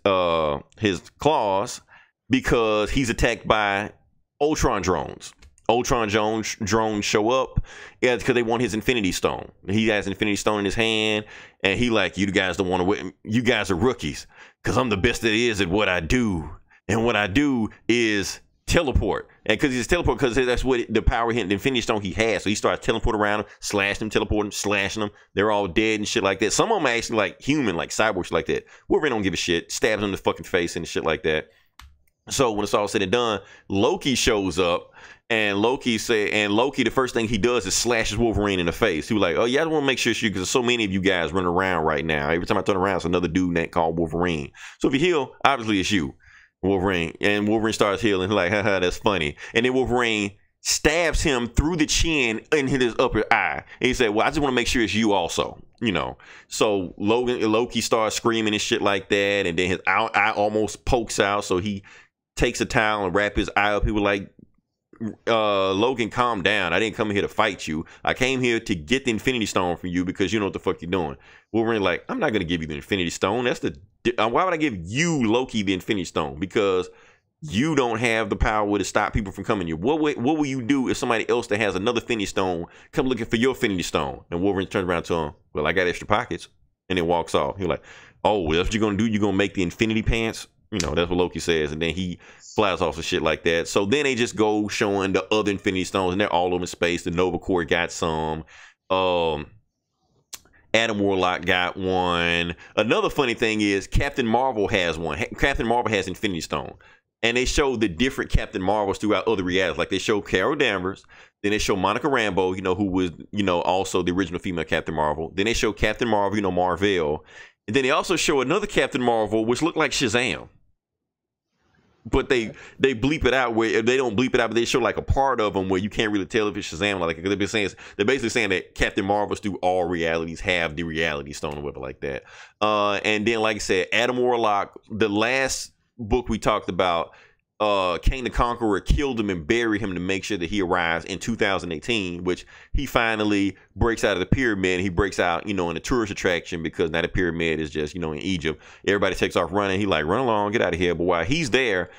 S1: claws because he's attacked by Ultron drones. Ultron drones show up, because they want his Infinity Stone. He has Infinity Stone in his hand, and he like, you guys don't want to. You guys are rookies, because I'm the best that is at what I do, and what I do is teleport. And because he's teleport, because that's what the power hit the Infinity Stone he has. So he starts teleporting around them, slashing them, teleporting, slashing them. They're all dead and shit like that. Some of them are actually like human, like cyborgs like that. Wolverine don't give a shit. Stabs him in the fucking face and shit like that. So when it's all said and done, Loki shows up. And Loki, the first thing he does is slashes Wolverine in the face. He was like, oh yeah, I want to make sure because there's so many of you guys running around right now. Every time I turn around, it's another dude named called Wolverine. So if you heal, obviously it's you, Wolverine. And Wolverine starts healing. He's like, haha, that's funny. And then Wolverine stabs him through the chin in his upper eye. And he said, well, I just want to make sure it's you also, you know. So Loki starts screaming and shit like that. And then his eye almost pokes out. So he takes a towel and wraps his eye up. He was like, Logan, calm down. I didn't come here to fight you. I came here to get the Infinity Stone from you because you know what the fuck you're doing. Wolverine like, I'm not gonna give you the Infinity Stone. Why would I give you, Loki, the Infinity Stone? Because you don't have the power to stop people from coming here. What will you do if somebody else that has another Infinity Stone come looking for your Infinity Stone? And Wolverine turns around to him, well, I got extra pockets, and then walks off. He's like, oh, that's what you're gonna do? You're gonna make the Infinity Pants? You know, that's what Loki says, and then he flies off and shit like that. So then they just go showing the other Infinity Stones, and they're all over space. The Nova Corps got some. And Adam Warlock got one. Another funny thing is Captain Marvel has one. Captain Marvel has Infinity Stone. And they show the different Captain Marvels throughout other realities. Like they show Carol Danvers. Then they show Monica Rambeau, who was, also the original female Captain Marvel. Then they show Captain Marvel, Marvel. And then they also show another Captain Marvel, which looked like Shazam. But they bleep it out where they don't bleep it out, but they show like a part of them where you can't really tell if it's Shazam. Like they're basically saying that Captain Marvels through all realities have the Reality Stone or whatever like that. And then, like I said, Adam Warlock, the last book we talked about, Kang the Conqueror killed him and buried him to make sure that he arrives in 2018, which he finally breaks out of the pyramid. He breaks out, in a tourist attraction because now the pyramid is just, in Egypt. Everybody takes off running. He like, run along, get out of here. But while he's there,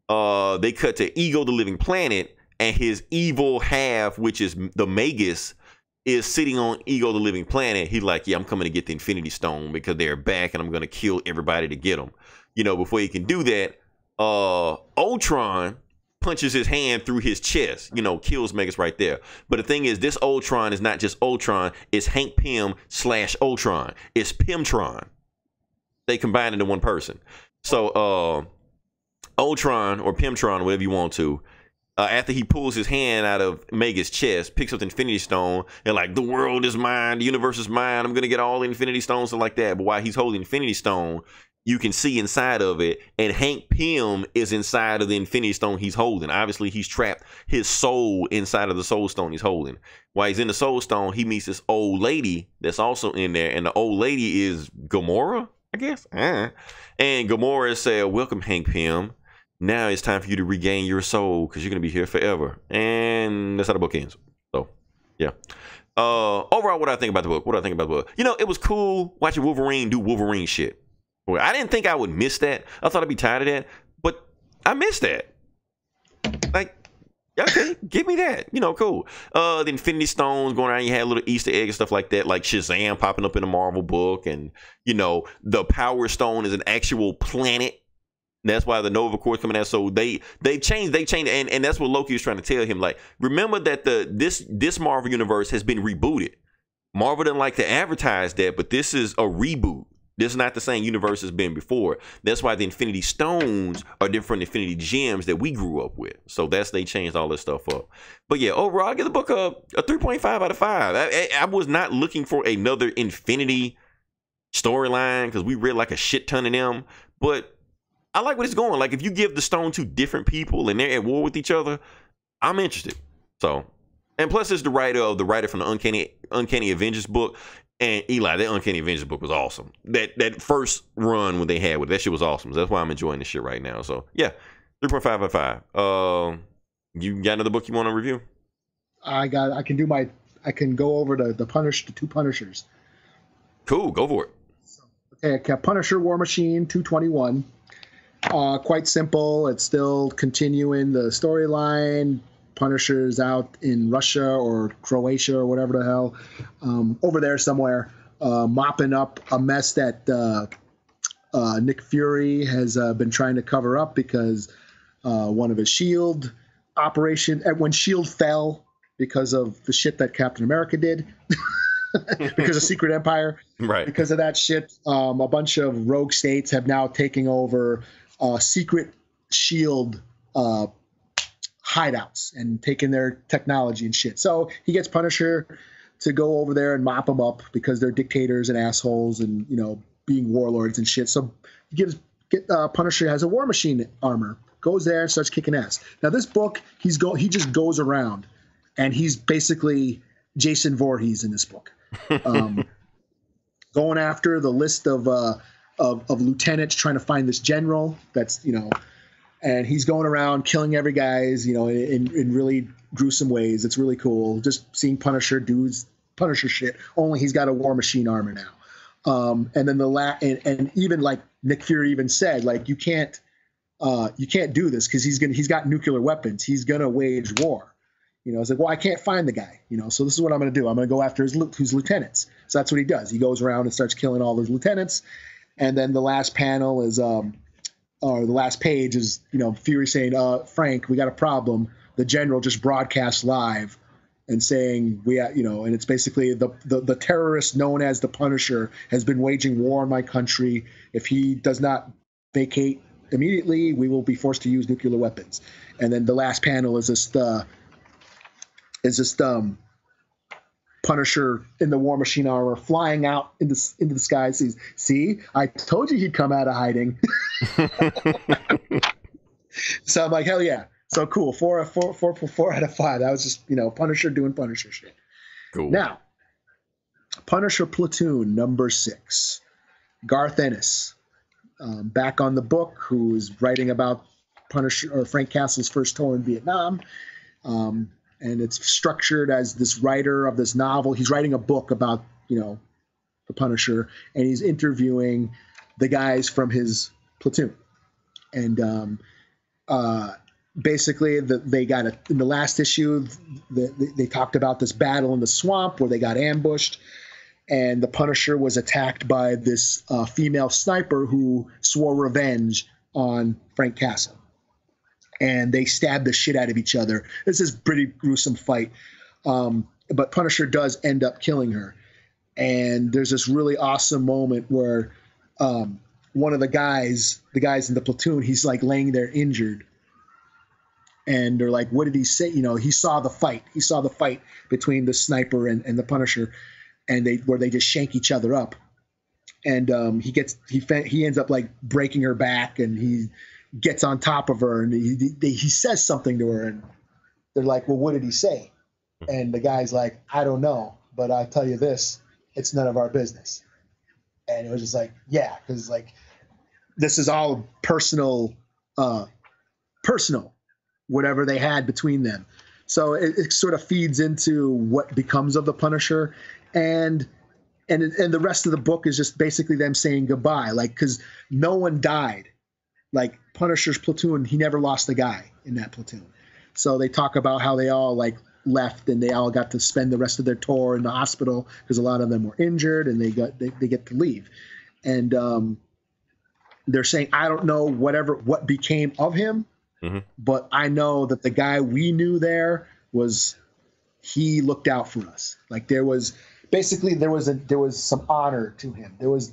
S1: they cut to Ego the Living Planet, and his evil half, which is the Magus, is sitting on Ego the Living Planet. He's like, yeah, I'm coming to get the Infinity Stone because they're back and I'm going to kill everybody to get them. Before he can do that, Ultron punches his hand through his chest, kills Magus right there. But the thing is, this Ultron is not just Ultron, it's Hank Pym / Ultron. It's Pymtron. They combine into one person. So Ultron or Pymtron, whatever you want to, after he pulls his hand out of Magus' chest, picks up the Infinity Stone, and like, the world is mine, the universe is mine, I'm gonna get all the Infinity Stones, something like that. But while he's holding Infinity Stone, you can see inside of it, and Hank Pym is inside of the Infinity Stone he's holding. Obviously, he's trapped his soul inside of the Soul Stone he's holding. While he's in the Soul Stone, he meets this old lady that's also in there, and the old lady is Gamora, I guess. And Gamora said, welcome, Hank Pym. Now it's time for you to regain your soul because you're going to be here forever. And that's how the book ends. So, yeah. Overall, what do I think about the book? It was cool watching Wolverine do Wolverine shit. I didn't think I would miss that. I thought I'd be tired of that, but I missed that. Like, okay, give me that. Cool. The Infinity Stones going around, you had little Easter egg and stuff like that, like Shazam popping up in a Marvel book, and the Power Stone is an actual planet. That's why the Nova Corps coming out. So they changed, and that's what Loki was trying to tell him. Like, remember that this Marvel universe has been rebooted. Marvel didn't like to advertise that, but this is a reboot. This is not the same universe as been before. That's why the Infinity Stones are different from the Infinity Gems that we grew up with. So they changed all this stuff up. But yeah, overall, I give the book a 3.5 out of 5. I was not looking for another Infinity storyline because we read like a shit ton of them. But I like what it's going. Like, if you give the stone to different people and they're at war with each other, I'm interested. So, and plus, it's the writer from the Uncanny Avengers book. And Eli, that Uncanny Avengers book was awesome. That first run when they had with it, that shit was awesome. So that's why I'm enjoying this shit right now. So yeah, 3.5 out of 5. You got another book you want to review?
S2: I can go over the two Punishers.
S1: Cool, go for it.
S2: Okay, I kept Punisher War Machine 221. Quite simple. It's still continuing the storyline. Punisher's out in Russia or Croatia or whatever the hell, over there somewhere, mopping up a mess that Nick Fury has been trying to cover up because one of his S.H.I.E.L.D. operation, when S.H.I.E.L.D. fell because of the shit that Captain America did, because of Secret Empire,
S1: right?
S2: Because of that shit, a bunch of rogue states have now taken over secret S.H.I.E.L.D. hideouts and taking their technology and shit. So he gets Punisher to go over there and mop them up because they're dictators and assholes and, being warlords and shit. So he Punisher has a War Machine armor, goes there and starts kicking ass. Now this book, he just goes around and he's basically Jason Voorhees in this book. Going after the list of lieutenants, trying to find this general that's, and he's going around killing every guy's, in really gruesome ways. It's really cool. Just seeing Punisher shit. Only he's got a War Machine armor now. And then and even like Nick Fury even said, like, you can't do this because he's got nuclear weapons. He's gonna wage war. It's like, well, I can't find the guy. So this is what I'm gonna do. I'm gonna go after his lieutenants. So that's what he does. He goes around and starts killing all his lieutenants. And then the last panel is or the last page is, Fury saying, Frank, we got a problem. The general just broadcast live and saying and it's basically the terrorist known as the Punisher has been waging war on my country. If he does not vacate immediately, we will be forced to use nuclear weapons. And then the last panel is this Punisher in the War Machine armor flying out into the sky. See, I told you he'd come out of hiding. So I'm like, hell yeah. So cool. Four out of 5. That was just, Punisher doing Punisher shit.
S1: Cool.
S2: Now, Punisher Platoon number 6. Garth Ennis, back on the book, who is writing about Punisher or Frank Castle's first tour in Vietnam. And it's structured as this writer of this novel. He's writing a book about, the Punisher, and he's interviewing the guys from his platoon. And basically, they got in the last issue, they talked about this battle in the swamp where they got ambushed, and the Punisher was attacked by this female sniper who swore revenge on Frank Castle. And they stabbed the shit out of each other. This is a pretty gruesome fight. But Punisher does end up killing her. And there's this really awesome moment where one of the guys in the platoon, he's like laying there injured. And they're like, what did he say? He saw the fight. He saw the fight between the sniper and the Punisher, and they just shank each other up. And he ends up like breaking her back, and he gets on top of her, and he says something to her, and they're like, well, what did he say? And the guy's like, I don't know, but I'll tell you this, it's none of our business. And it was just like, yeah, because like this is all personal, whatever they had between them. So it sort of feeds into what becomes of the Punisher, and the rest of the book is just basically them saying goodbye, like, because no one died. Like Punisher's platoon, he never lost a guy in that platoon. So they talk about how they all like left, and they all got to spend the rest of their tour in the hospital because a lot of them were injured, and they get to leave. And they're saying, I don't know what became of him, but I know that the guy we knew there he looked out for us. Like there was some honor to him. There was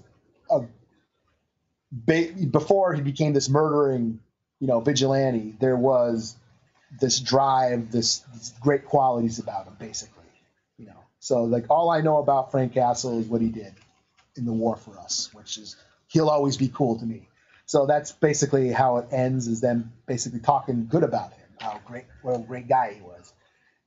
S2: before he became this murdering, vigilante, there was this drive, this great qualities about him, basically, So like all I know about Frank Castle is what he did in the war for us, which is he'll always be cool to me. So that's basically how it ends, is them basically talking good about him, what a great guy he was,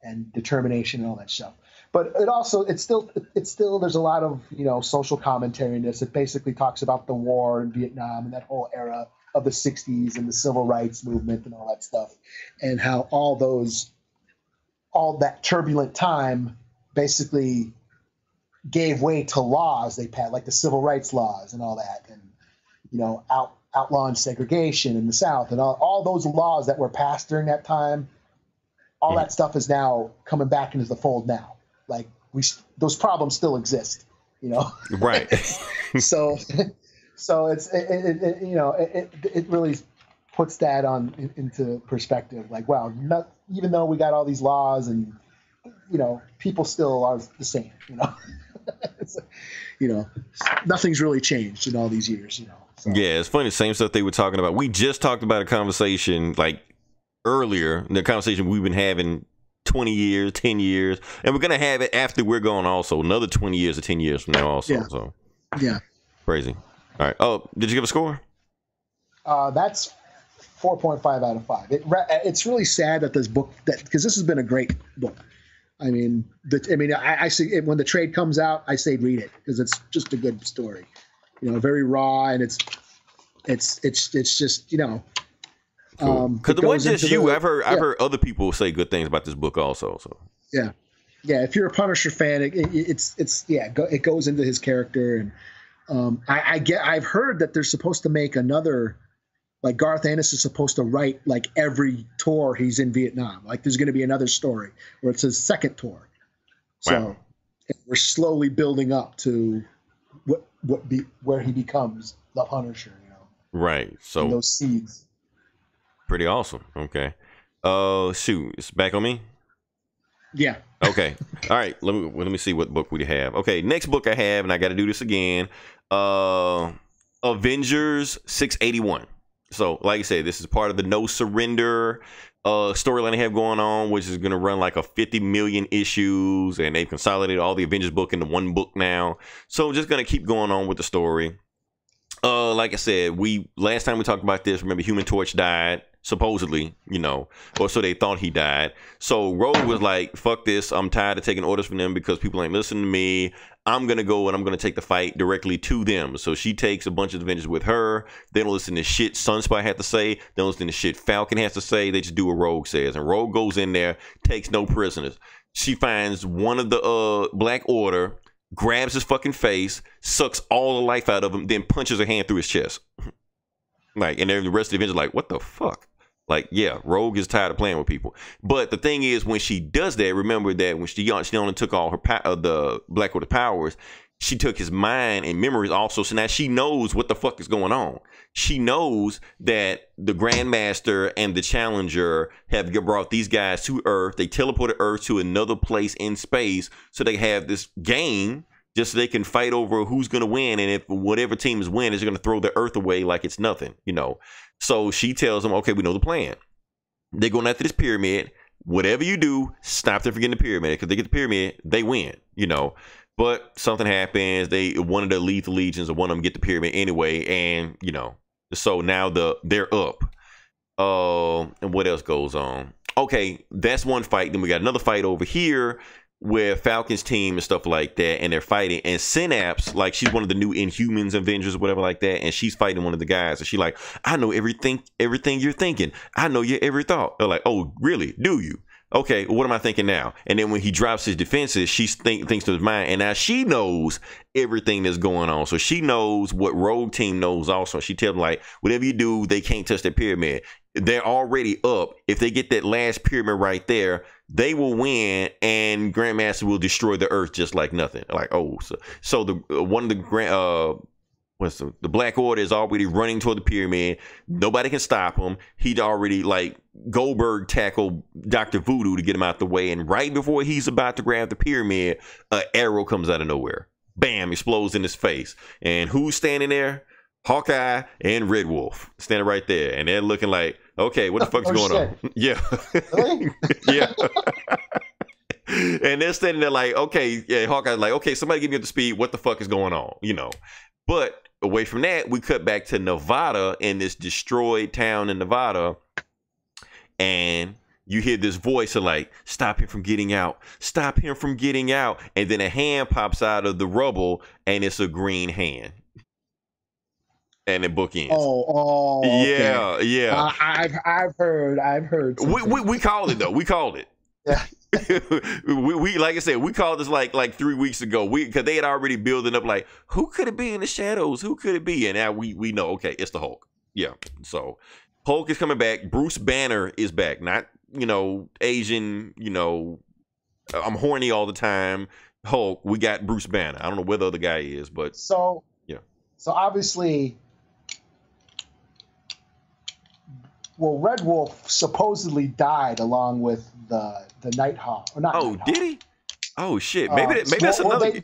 S2: and determination and all that stuff. But it's still there's a lot of social commentary in this. It basically talks about the war in Vietnam and that whole era of the 60s and the civil rights movement and all that stuff, and how all that turbulent time basically gave way to laws they passed, like the civil rights laws and all that, and outlawing segregation in the South, and all those laws that were passed during that time. All that stuff is now coming back into the fold now. Like those problems still exist,
S1: Right.
S2: So it really puts that into perspective. Like, wow, even though we got all these laws and people still are the same. Nothing's really changed in all these years. So.
S1: Yeah, it's funny. Same stuff they were talking about. We just talked about a conversation like earlier, the conversation we've been having 20 years, 10 years, and we're going to have it after we're gone also, another 20 years or 10 years from now also.
S2: Yeah.
S1: So
S2: yeah,
S1: crazy. All right. Oh, did you give a score?
S2: That's 4.5 out of 5. It's really sad that this book, because this has been a great book. I mean, I say when the trade comes out, I say read it because it's just a good story. Very raw, and it's just
S1: Cool. Because it wasn't just you. I've heard other people say good things about this book also. So
S2: yeah. If you're a Punisher fan, it goes into his character, and I've heard that they're supposed to make another. Like Garth Ennis is supposed to write like every tour he's in Vietnam. Like there's going to be another story where it's his second tour. So we're slowly building up to where he becomes the Punisher.
S1: Right. So
S2: those seeds.
S1: Pretty awesome. Okay. Shoot, it's back on me.
S3: Yeah.
S1: Okay. All right. Let me see what book we have. Okay. Next book I have, and I got to do this again. Avengers 681. So, like I said, this is part of the No Surrender storyline they have going on, which is going to run like a 50 million issues, and they've consolidated all the Avengers book into one book now. So, just going to keep going on with the story. Like I said, last time we talked about this, remember Human Torch died, supposedly, or so they thought he died. So Rogue was like, fuck this, I'm tired of taking orders from them because people ain't listening to me. I'm gonna go and I'm gonna take the fight directly to them. So she takes a bunch of Avengers with her. They don't listen to shit Sunspot had to say. They don't listen to shit Falcon has to say. They just do what Rogue says. And Rogue goes in there, takes no prisoners. She finds one of the Black Order, grabs his fucking face, sucks all the life out of him, then punches her hand through his chest. Like, and then the rest of the Avengers are like, what the fuck? Like, yeah, Rogue is tired of playing with people. But the thing is, when she does that, remember that when she only took all her the Black Order powers, she took his mind and memories also. So now she knows what the fuck is going on. She knows that the Grandmaster and the Challenger have brought these guys to Earth. They teleported Earth to another place in space so they have this game just so they can fight over who's going to win. And if whatever team is winning, they're going to throw the Earth away like it's nothing, So she tells them, okay, we know the plan. They're going after this pyramid. Whatever you do, stop them from getting the pyramid. Because they get the pyramid, they win, But something happens. One of the lethal legions or one of them get the pyramid anyway. And, so now they're up. And what else goes on? Okay, that's one fight. Then we got another fight over here where Falcon's team and stuff like that, and they're fighting. And Synapse, like, she's one of the new Inhumans, Avengers, or whatever like that, and she's fighting one of the guys. And she's like, I know everything you're thinking. I know your every thought. They're like, oh, really? Do you? Okay, what am I thinking now? And then when he drops his defenses, she thinks to his mind, and now she knows everything that's going on. So she knows what Rogue Team knows also. She tells them, like, whatever you do, they can't touch that pyramid. They're already up. If they get that last pyramid right there, they will win, and Grandmaster will destroy the Earth just like nothing. Like, oh, so the one of the Black Order is already running toward the pyramid. Nobody can stop him. He'd already, like, Goldberg tackled Dr. Voodoo to get him out the way. And right before he's about to grab the pyramid, an arrow comes out of nowhere. Bam, explodes in his face. And who's standing there? Hawkeye and Red Wolf standing right there. And they're looking like, okay, what the fuck's going on? Yeah.
S2: Really?
S1: Yeah. And they're standing there like, okay, yeah, Hawkeye's like, okay, somebody give me up to speed. What the fuck is going on? But away from that, we cut back to Nevada, in this destroyed town in Nevada, and you hear this voice of like, stop him from getting out, stop him from getting out. And then a hand pops out of the rubble, and it's a green hand. And it bookends.
S3: Oh,
S1: yeah,
S3: okay.
S1: yeah.
S3: I've heard.
S1: We called it though. We called it.
S2: Yeah.
S1: we like I said, we called this like 3 weeks ago. Because they had already building up like, who could it be in the shadows? Who could it be? And now we know, okay, it's the Hulk. Yeah. So Hulk is coming back. Bruce Banner is back. Not Asian. I'm horny all the time. Hulk. We got Bruce Banner. I don't know where the other guy is, but yeah.
S2: So obviously. Well, Red Wolf supposedly died along with the Nighthawk. Or not.
S1: Oh,
S2: Nighthawk.
S1: Did he? Oh shit! Maybe that's another.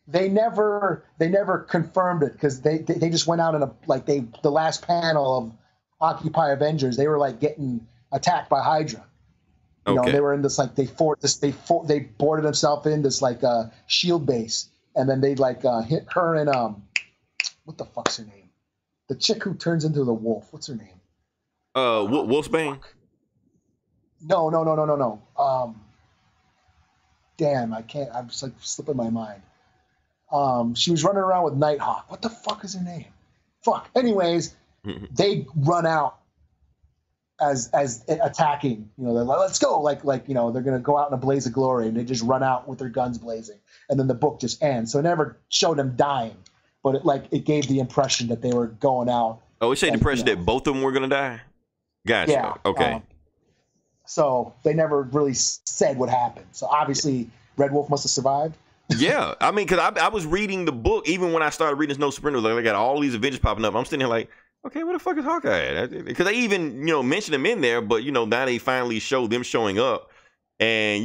S2: They never confirmed it because they just went out in the last panel of Occupy Avengers, they were like getting attacked by Hydra. You know, they were in this like they boarded themselves in this like shield base, and then they like hit her and what the fuck's her name? The chick who turns into the wolf. What's her name?
S1: Wolfsbane?
S2: No. Damn, I can't. I'm just like slipping my mind. She was running around with Nighthawk. What the fuck is her name? Fuck. Anyways, they run out as attacking. You know, they're like, let's go. Like you know, they're gonna go out in a blaze of glory, and they just run out with their guns blazing, and then the book just ends. So it never showed them dying, but it gave the impression that they were going out.
S1: Oh, it showed the impression that both of them were gonna die. Gotcha.
S2: Yeah.
S1: Okay.
S2: So they never really said what happened. So obviously, Red Wolf must have survived.
S1: Yeah, I mean, because I was reading the book even when I started reading this No Surrender. Like, I got all these Avengers popping up. I'm sitting here like, okay, where the fuck is Hawkeye at? Because they even mentioned him in there, but now they finally show them showing up, And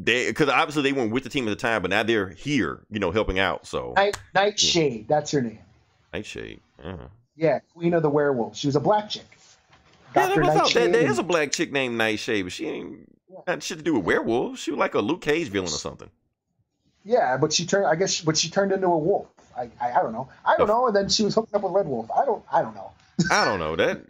S1: because obviously they weren't with the team at the time, but now they're here, helping out. So
S2: Nightshade, that's her name.
S1: Nightshade.
S2: Yeah, Queen of the Werewolves. She was a black chick.
S1: Dr. Nightshade. There is a black chick named Nightshade, but she ain't had shit to do with werewolves. She was like a Luke Cage villain or something.
S2: Yeah, but she turned into a wolf. I don't know. And then she was hooking up with Red Wolf. I don't know.
S1: I don't know that.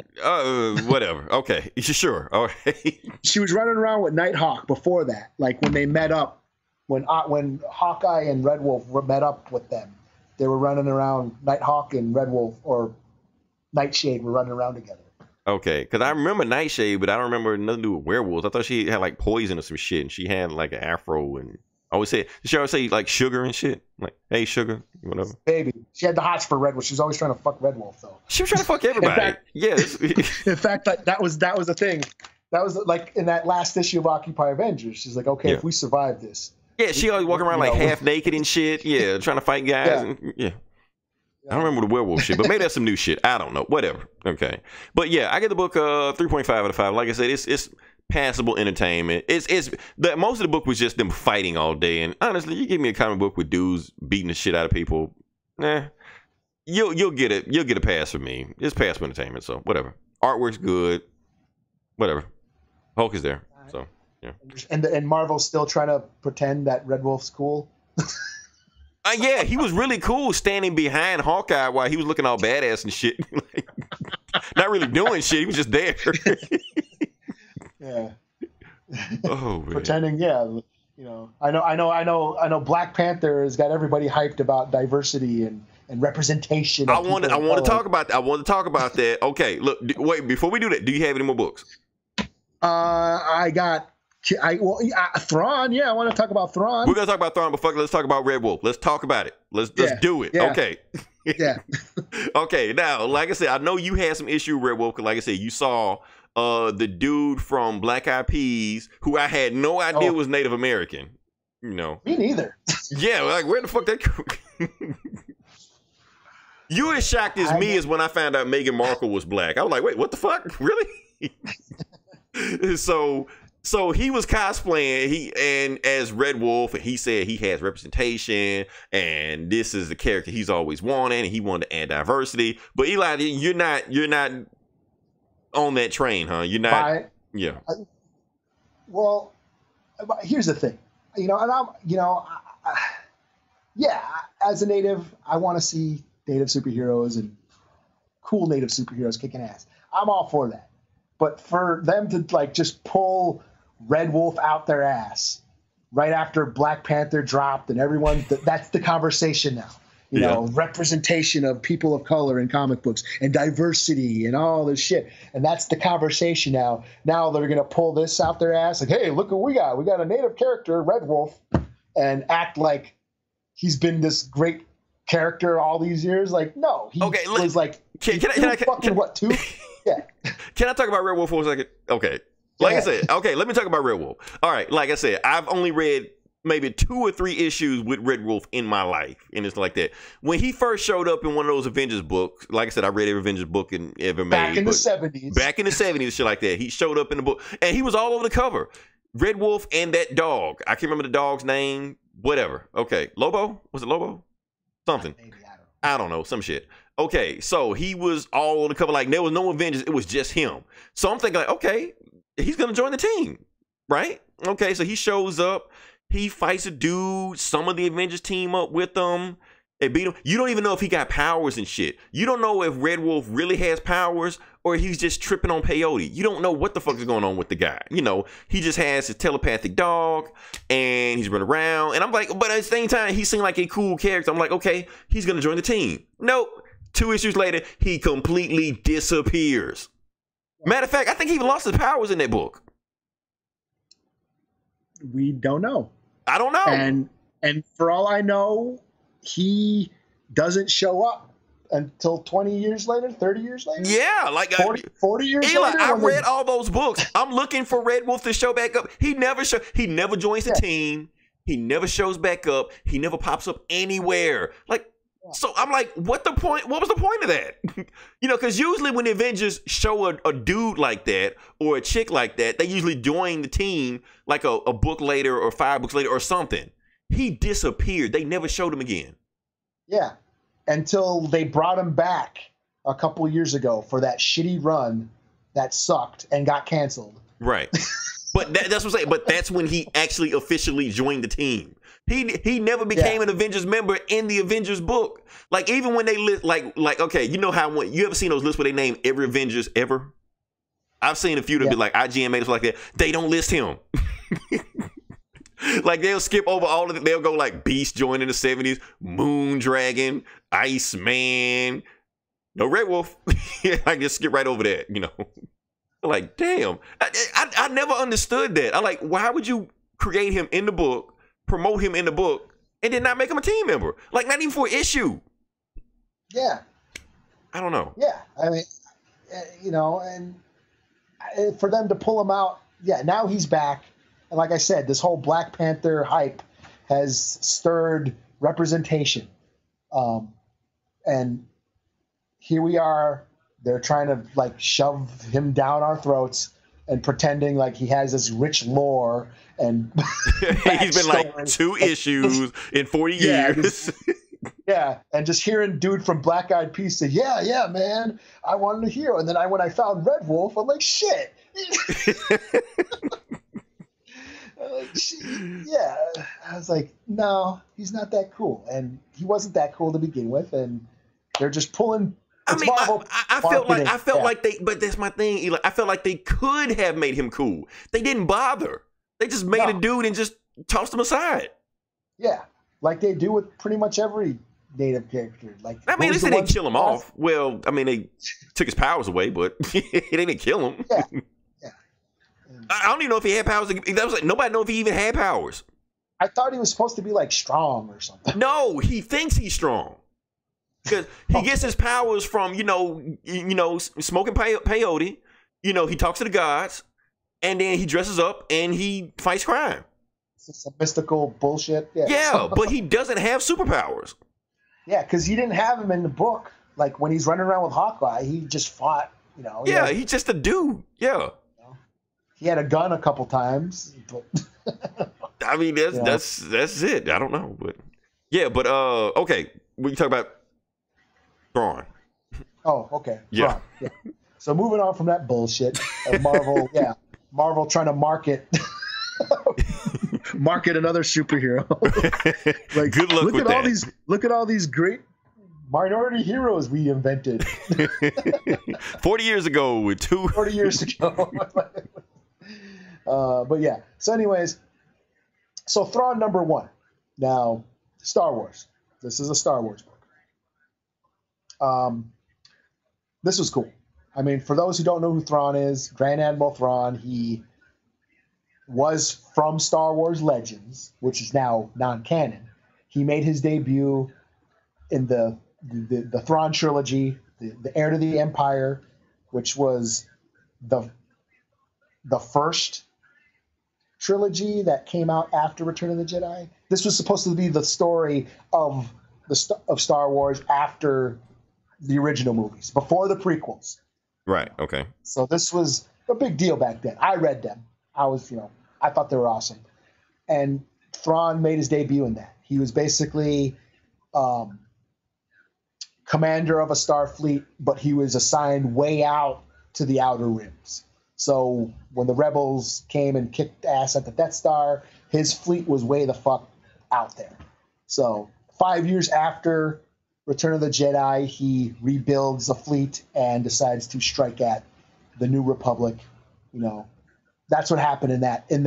S1: Whatever. Okay, sure. All right.
S2: She was running around with Nighthawk before that. Like when they met up, when Hawkeye and Red Wolf met up with them, they were running around. Nighthawk and Red Wolf or Nightshade were running around together.
S1: Okay, because I remember Nightshade, but I don't remember nothing to do with werewolves. I thought she had like poison or some shit, and she had like an afro and. She always say like sugar and shit, like hey sugar, whatever.
S2: Baby, she had the hots for Red Wolf. She was always trying to fuck Red Wolf though.
S1: She was trying to fuck everybody.
S2: In fact, that was the thing. That was like in that last issue of Occupy Avengers. She's like, okay, if we survive this.
S1: Yeah, she always walking around like half naked and shit. Yeah, trying to fight guys. Yeah. I don't remember the werewolf shit, but maybe that's some new shit. I don't know. Whatever. Okay, but yeah, I get the book 3.5 out of 5. Like I said, it's passable entertainment. Most of the book was just them fighting all day, and honestly, you give me a comic book with dudes beating the shit out of people, you'll get it. You'll get a pass from me. It's passable entertainment, so whatever. Artwork's good, whatever. Hulk is there, so yeah.
S2: And Marvel's still trying to pretend that Red Wolf's cool.
S1: Yeah, he was really cool standing behind Hawkeye while he was looking all badass and shit. Not really doing shit. He was just there.
S2: Yeah.
S1: Oh, man.
S2: Pretending, yeah. I know. Black Panther has got everybody hyped about diversity and representation.
S1: I want to talk about that. I want to talk about that. Okay, look. Wait, before we do that, do you have any more books?
S2: I got. Thrawn. Yeah, I want to talk about Thrawn.
S1: We're gonna talk about Thrawn, but fuck, let's talk about Red Wolf. Let's talk about it. Let's do it. Yeah. Okay.
S2: Yeah.
S1: Okay. Now, like I said, I know you had some issue with Red Wolf because, like I said, you saw the dude from Black Eyed Peas, who I had no idea was Native American. Me
S2: neither.
S1: Yeah, like where the fuck that? You as shocked as me as when I found out Meghan Markle was black. I was like, wait, what the fuck? Really? So he was cosplaying and as Red Wolf, and he said he has representation, and this is the character he's always wanted, and he wanted to add diversity. But Eli, you're not on that train, huh? You're not. Yeah.
S2: Well, here's the thing, and I'm, as a native, I want to see native superheroes and cool native superheroes kicking ass. I'm all for that. But for them to like just pull Red Wolf out their ass right after Black Panther dropped and that's the conversation now. You know, representation of people of color in comic books and diversity and all this shit. And that's the conversation now. Now they're going to pull this out their ass. Like, hey, look what we got. We got a native character, Red Wolf, and act like he's been this great character all these years. Like, no, he was like,
S1: can I
S2: what, too? Yeah.
S1: Can I talk about Red Wolf for a second? Okay. Like I said, okay, let me talk about Red Wolf. All right, like I said, I've only read maybe 2 or 3 issues with Red Wolf in my life, and it's like that. When he first showed up in one of those Avengers books, like I said, I read every Avengers book ever made.
S2: Back in the 70s.
S1: Back in the 70s, shit like that. He showed up in the book, and he was all over the cover. Red Wolf and that dog. I can't remember the dog's name. Whatever. Okay, Lobo? Was it Lobo? Something.
S2: Maybe,
S1: I don't know. Some shit. Okay, so he was all on the cover. Like, there was no Avengers. It was just him. So I'm thinking, like, okay, he's going to join the team, right? Okay, so he shows up. He fights a dude. Some of the Avengers team up with him. They beat him. You don't even know if he got powers and shit. You don't know if Red Wolf really has powers or he's just tripping on peyote. You don't know what the fuck is going on with the guy. He just has his telepathic dog and he's running around. And I'm like, but at the same time, he seemed like a cool character. I'm like, okay, he's going to join the team. Nope. 2 issues later, he completely disappears. Matter of fact, I think he even lost his powers in that book.
S2: We don't know.
S1: I don't know.
S2: And for all I know, he doesn't show up until 20 years later, 30 years later.
S1: Yeah, like
S2: 40 years
S1: Eli,
S2: later.
S1: I read all those books. I'm looking for Red Wolf to show back up. He never joins the team. He never shows back up. He never pops up anywhere. Like, So I'm like, what the point? What was the point of that? Because usually when the Avengers show a dude like that or a chick like that, they usually join the team like a book later or 5 books later or something. He disappeared. They never showed him again.
S2: Yeah, until they brought him back a couple years ago for that shitty run that sucked and got canceled.
S1: Right. But that's what I'm saying. But that's when he actually officially joined the team. He never became an Avengers member in the Avengers book. Like even when they list like okay, you know how you ever seen those lists where they name every Avengers ever? I've seen a few that be like IGN made us like that. They don't list him. Like they'll skip over all of it. They'll go like Beast joined in the 70s, Moondragon, Iceman, no Red Wolf. I just skip right over that, Like, damn. I never understood that. I like, why would you create him in the book, promote him in the book, and then not make him a team member? Like, not even for an issue.
S2: Yeah.
S1: I don't know.
S2: Yeah. I mean, and for them to pull him out, now he's back. And like I said, this whole Black Panther hype has stirred representation. And here we are. They're trying to like shove him down our throats and pretending like he has this rich lore and
S1: he's been like 2 issues in 40 years.
S2: Yeah, and just hearing dude from Black Eyed Peas say, "Yeah, man, I wanted a hero." And then when I found Red Wolf, I'm like, "Shit." Yeah, I was like, no, he's not that cool, and he wasn't that cool to begin with, and they're just pulling.
S1: I mean, I felt like they, but that's my thing, Eli. I felt like they could have made him cool. They didn't bother. They just made a dude and just tossed him aside.
S2: Yeah, like they do with pretty much every native character. Like,
S1: I mean, they didn't kill him off. Well, I mean, they took his powers away, but they didn't kill him.
S2: Yeah.
S1: I don't even know if he had powers. That was like nobody know if he even had powers.
S2: I thought he was supposed to be like strong or something.
S1: No, he thinks he's strong because he gets his powers from smoking peyote. He talks to the gods, and then he dresses up and he fights crime.
S2: It's some mystical bullshit.
S1: Yeah, but he doesn't have superpowers.
S2: Yeah, because he didn't have him in the book. Like when he's running around with Hawkeye, he just fought.
S1: Yeah, he's just a dude. Yeah.
S2: He had a gun a couple times, but
S1: I mean that's it. I don't know, but okay. We can talk about Thrawn.
S2: Oh, okay.
S1: Yeah.
S2: Thrawn. Yeah. So moving on from that bullshit of Marvel, Marvel trying to market another superhero. Like,
S1: good luck with that.
S2: Look at all these great minority heroes we invented
S1: 40 years ago with
S2: 40 years ago. But yeah. So anyways, Thrawn #1. Now, Star Wars. This is a Star Wars book. This was cool. I mean, for those who don't know who Thrawn is, Grand Admiral Thrawn, he was from Star Wars Legends, which is now non-canon. He made his debut in the Thrawn trilogy, the Heir to the Empire, which was the first trilogy that came out after Return of the Jedi. This was supposed to be the story of Star Wars after the original movies, before the prequels.
S1: Right. Okay.
S2: So this was a big deal back then. I read them. I thought they were awesome. And Thrawn made his debut in that. He was basically commander of a star fleet, but he was assigned way out to the outer rims. So when the rebels came and kicked ass at the Death Star, his fleet was way the fuck out there. So 5 years after Return of the Jedi, he rebuilds a fleet and decides to strike at the New Republic. That's what happened in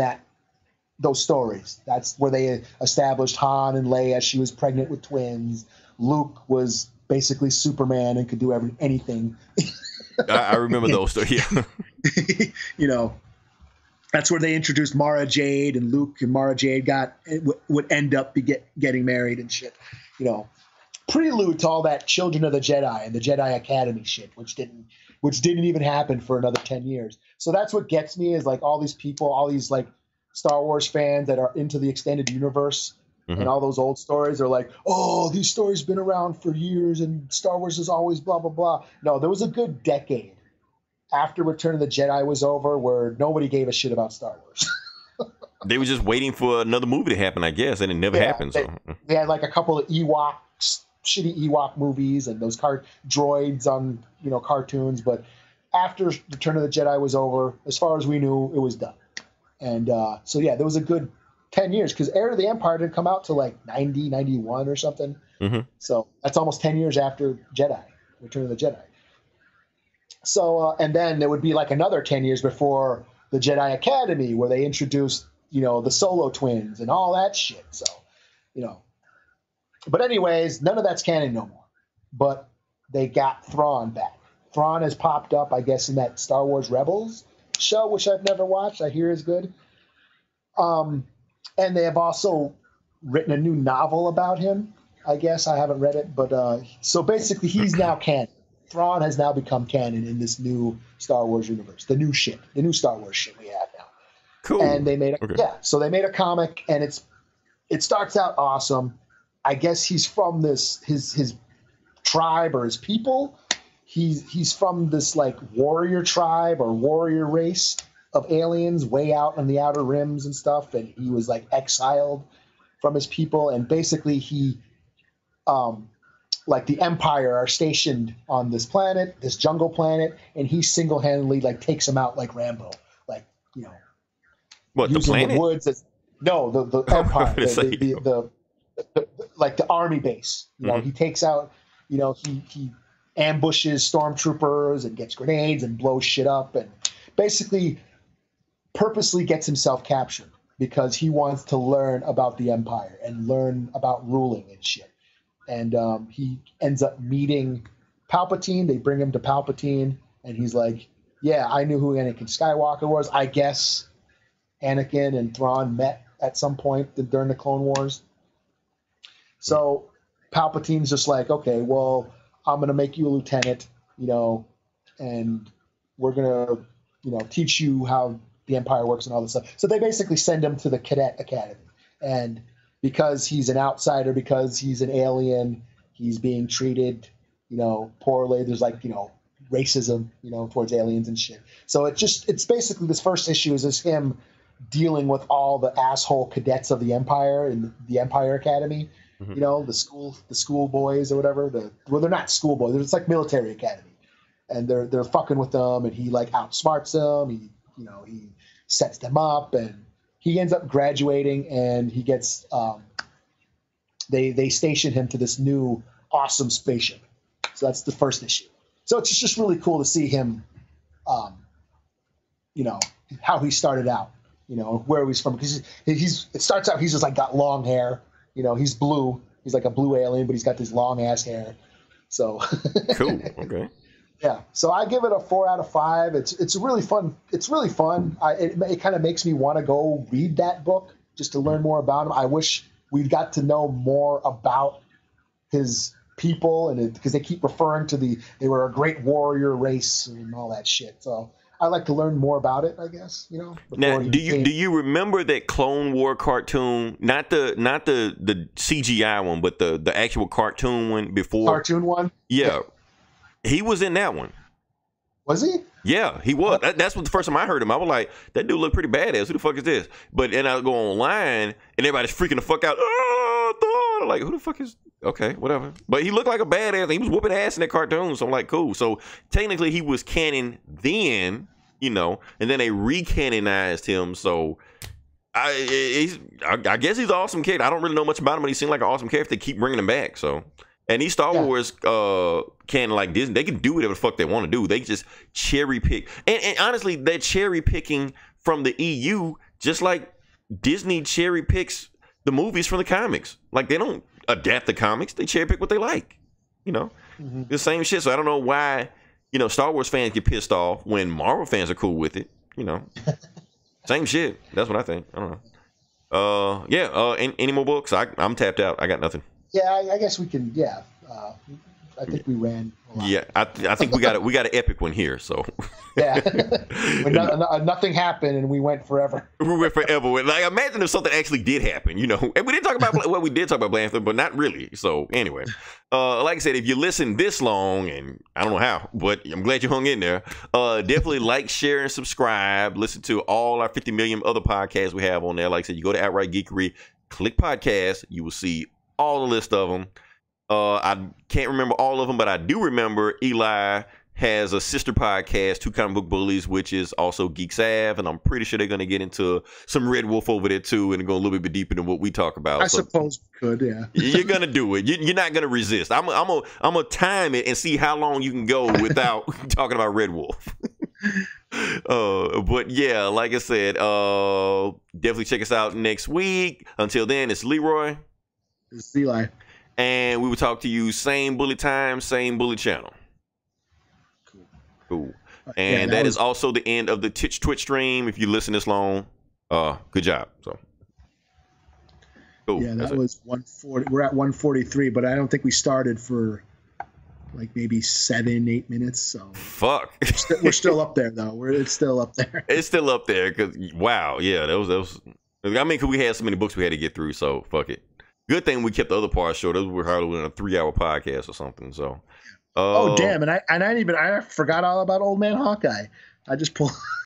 S2: those stories. That's where they established Han and Leia. She was pregnant with twins. Luke was basically Superman and could do anything.
S1: I remember those stories. Yeah.
S2: That's where they introduced Mara Jade, and Luke and Mara Jade would end up getting married and shit. Prelude to all that Children of the Jedi and the Jedi Academy shit, which didn't even happen for another 10 years. So that's what gets me is like all these people, all these like Star Wars fans that are into the extended universe And all those old stories are like, oh, these stories been around for years and Star Wars is always blah, blah, blah. No, there was a good decade after Return of the Jedi was over where nobody gave a shit about Star Wars.
S1: They were just waiting for another movie to happen, I guess, and it never happened.
S2: They had like a couple of shitty Ewok movies and those droids on, cartoons. But after Return of the Jedi was over, as far as we knew, it was done. And so, yeah, there was a good 10 years because Heir to the Empire didn't come out till like 90, 91 or something. So that's almost 10 years after Return of the Jedi. So, and then there would be like another 10 years before the Jedi Academy where they introduced, the Solo twins and all that shit. So, but anyways, none of that's canon no more. But they got Thrawn back. Thrawn has popped up, I guess, in that Star Wars Rebels show, which I've never watched. I hear is good. And they have also written a new novel about him. I guess I haven't read it, but so basically he's now canon. Thrawn has now become canon in this new Star Wars universe, the new Star Wars shit we have now.
S1: Cool.
S2: And they made so they made a comic, and it starts out awesome. I guess he's from his tribe or his people. He's from this like warrior tribe or warrior race of aliens way out on the outer rims and stuff, and he was like exiled from his people, and basically he like the Empire are stationed on this planet, this jungle planet, and he single-handedly like takes them out like Rambo, like
S1: what, the planet?
S2: The woods the Empire, the like the army base. He takes out, he ambushes stormtroopers and gets grenades and blows shit up and basically purposely gets himself captured because he wants to learn about the Empire and learn about ruling and shit. And he ends up meeting Palpatine. They bring him to Palpatine, and he's like, yeah, I knew who Anakin Skywalker was. I guess Anakin and Thrawn met at some point during the Clone Wars. So Palpatine's just like, okay, well, I'm going to make you a lieutenant, and we're going to, teach you how the Empire works and all this stuff. So they basically send him to the Cadet Academy. And because he's an outsider, because he's an alien, he's being treated, poorly. There's like, racism, towards aliens and shit. So it's basically this first issue is him dealing with all the asshole cadets of the Empire in the Empire Academy. The school boys or whatever. They're not school boys. It's like military academy, and they're fucking with them, and he like outsmarts them. He sets them up, and he ends up graduating, and he gets they station him to this new awesome spaceship. So that's the first issue. So it's just really cool to see him, how he started out, where he's from, because it starts out he's just like got long hair. He's blue. He's like a blue alien, but he's got this long ass hair. So
S1: cool. Okay.
S2: Yeah. So I give it a 4 out of 5. It's really fun. It's really fun. It kind of makes me want to go read that book just to learn more about him. I wish we got to know more about his people, and because they keep referring to they were a great warrior race and all that shit. So I like to learn more about it, I guess.
S1: Now, do you remember that Clone War cartoon? Not the CGI one, but the actual cartoon one before.
S2: Cartoon one.
S1: Yeah, he was in that one.
S2: Was he?
S1: Yeah, he was. That's what the first time I heard him. I was like, that dude looked pretty badass. Who the fuck is this? But then I go online and everybody's freaking the fuck out. Oh, Thor! Like, who the fuck is? Okay, whatever. But he looked like a badass. He was whooping ass in that cartoon. So I'm like, cool. So technically, he was canon then. And then they recanonized him. So I guess he's an awesome kid. I don't really know much about him, but he seemed like an awesome character. They keep bringing him back. So, and these Star Wars canon like Disney, they can do whatever the fuck they want to do. They just cherry pick. And honestly, they're cherry picking from the EU, just like Disney cherry picks the movies from the comics. Like, they don't adapt the comics. They cherry pick what they like. The same shit. So I don't know why. Star Wars fans get pissed off when Marvel fans are cool with it. Same shit. That's what I think. I don't know. Any more books? I'm tapped out. I got nothing.
S2: Yeah, I guess we can. Yeah, I think we ran a lot.
S1: Yeah, I think we got an epic one here. So
S2: Yeah. When nothing happened and we went forever.
S1: we went forever. Like, imagine if something actually did happen, you know. And we didn't talk about we did talk about Panther, but not really. So anyway, like I said, if you listen this long, and I don't know how, but I'm glad you hung in there. Definitely like, share, and subscribe. Listen to all our 50 million other podcasts we have on there. Like I said, you go to Outright Geekery, click podcast, you will see all the list of them. I can't remember all of them, but I do remember Eli has a sister podcast, Two Comic Book Bullies, which is also Geek Sav, and I'm pretty sure they're going to get into some Red Wolf over there too, and go a little bit deeper than what we talk about.
S2: I suppose we could, yeah.
S1: You're gonna do it. You're not gonna resist. I'm gonna time it and see how long you can go without talking about Red Wolf. But yeah, like I said, definitely check us out next week. Until then, it's Leroy.
S2: It's Eli.
S1: And we will talk to you same bully time, same bully channel. Cool. And that is also the end of the Twitch stream. If you listen this long, good job. So cool.
S2: Yeah, that was 140. We're at 143, but I don't think we started for like maybe 7-8 minutes. So
S1: fuck.
S2: We're still up there though. It's still up there.
S1: It's still up there because wow, yeah, that was. I mean, because we had so many books we had to get through, so fuck it. Good thing we kept the other parts short. Those were hardly in a 3-hour podcast or something. So,
S2: oh damn! And I forgot all about Old Man Hawkeye. I just pulled.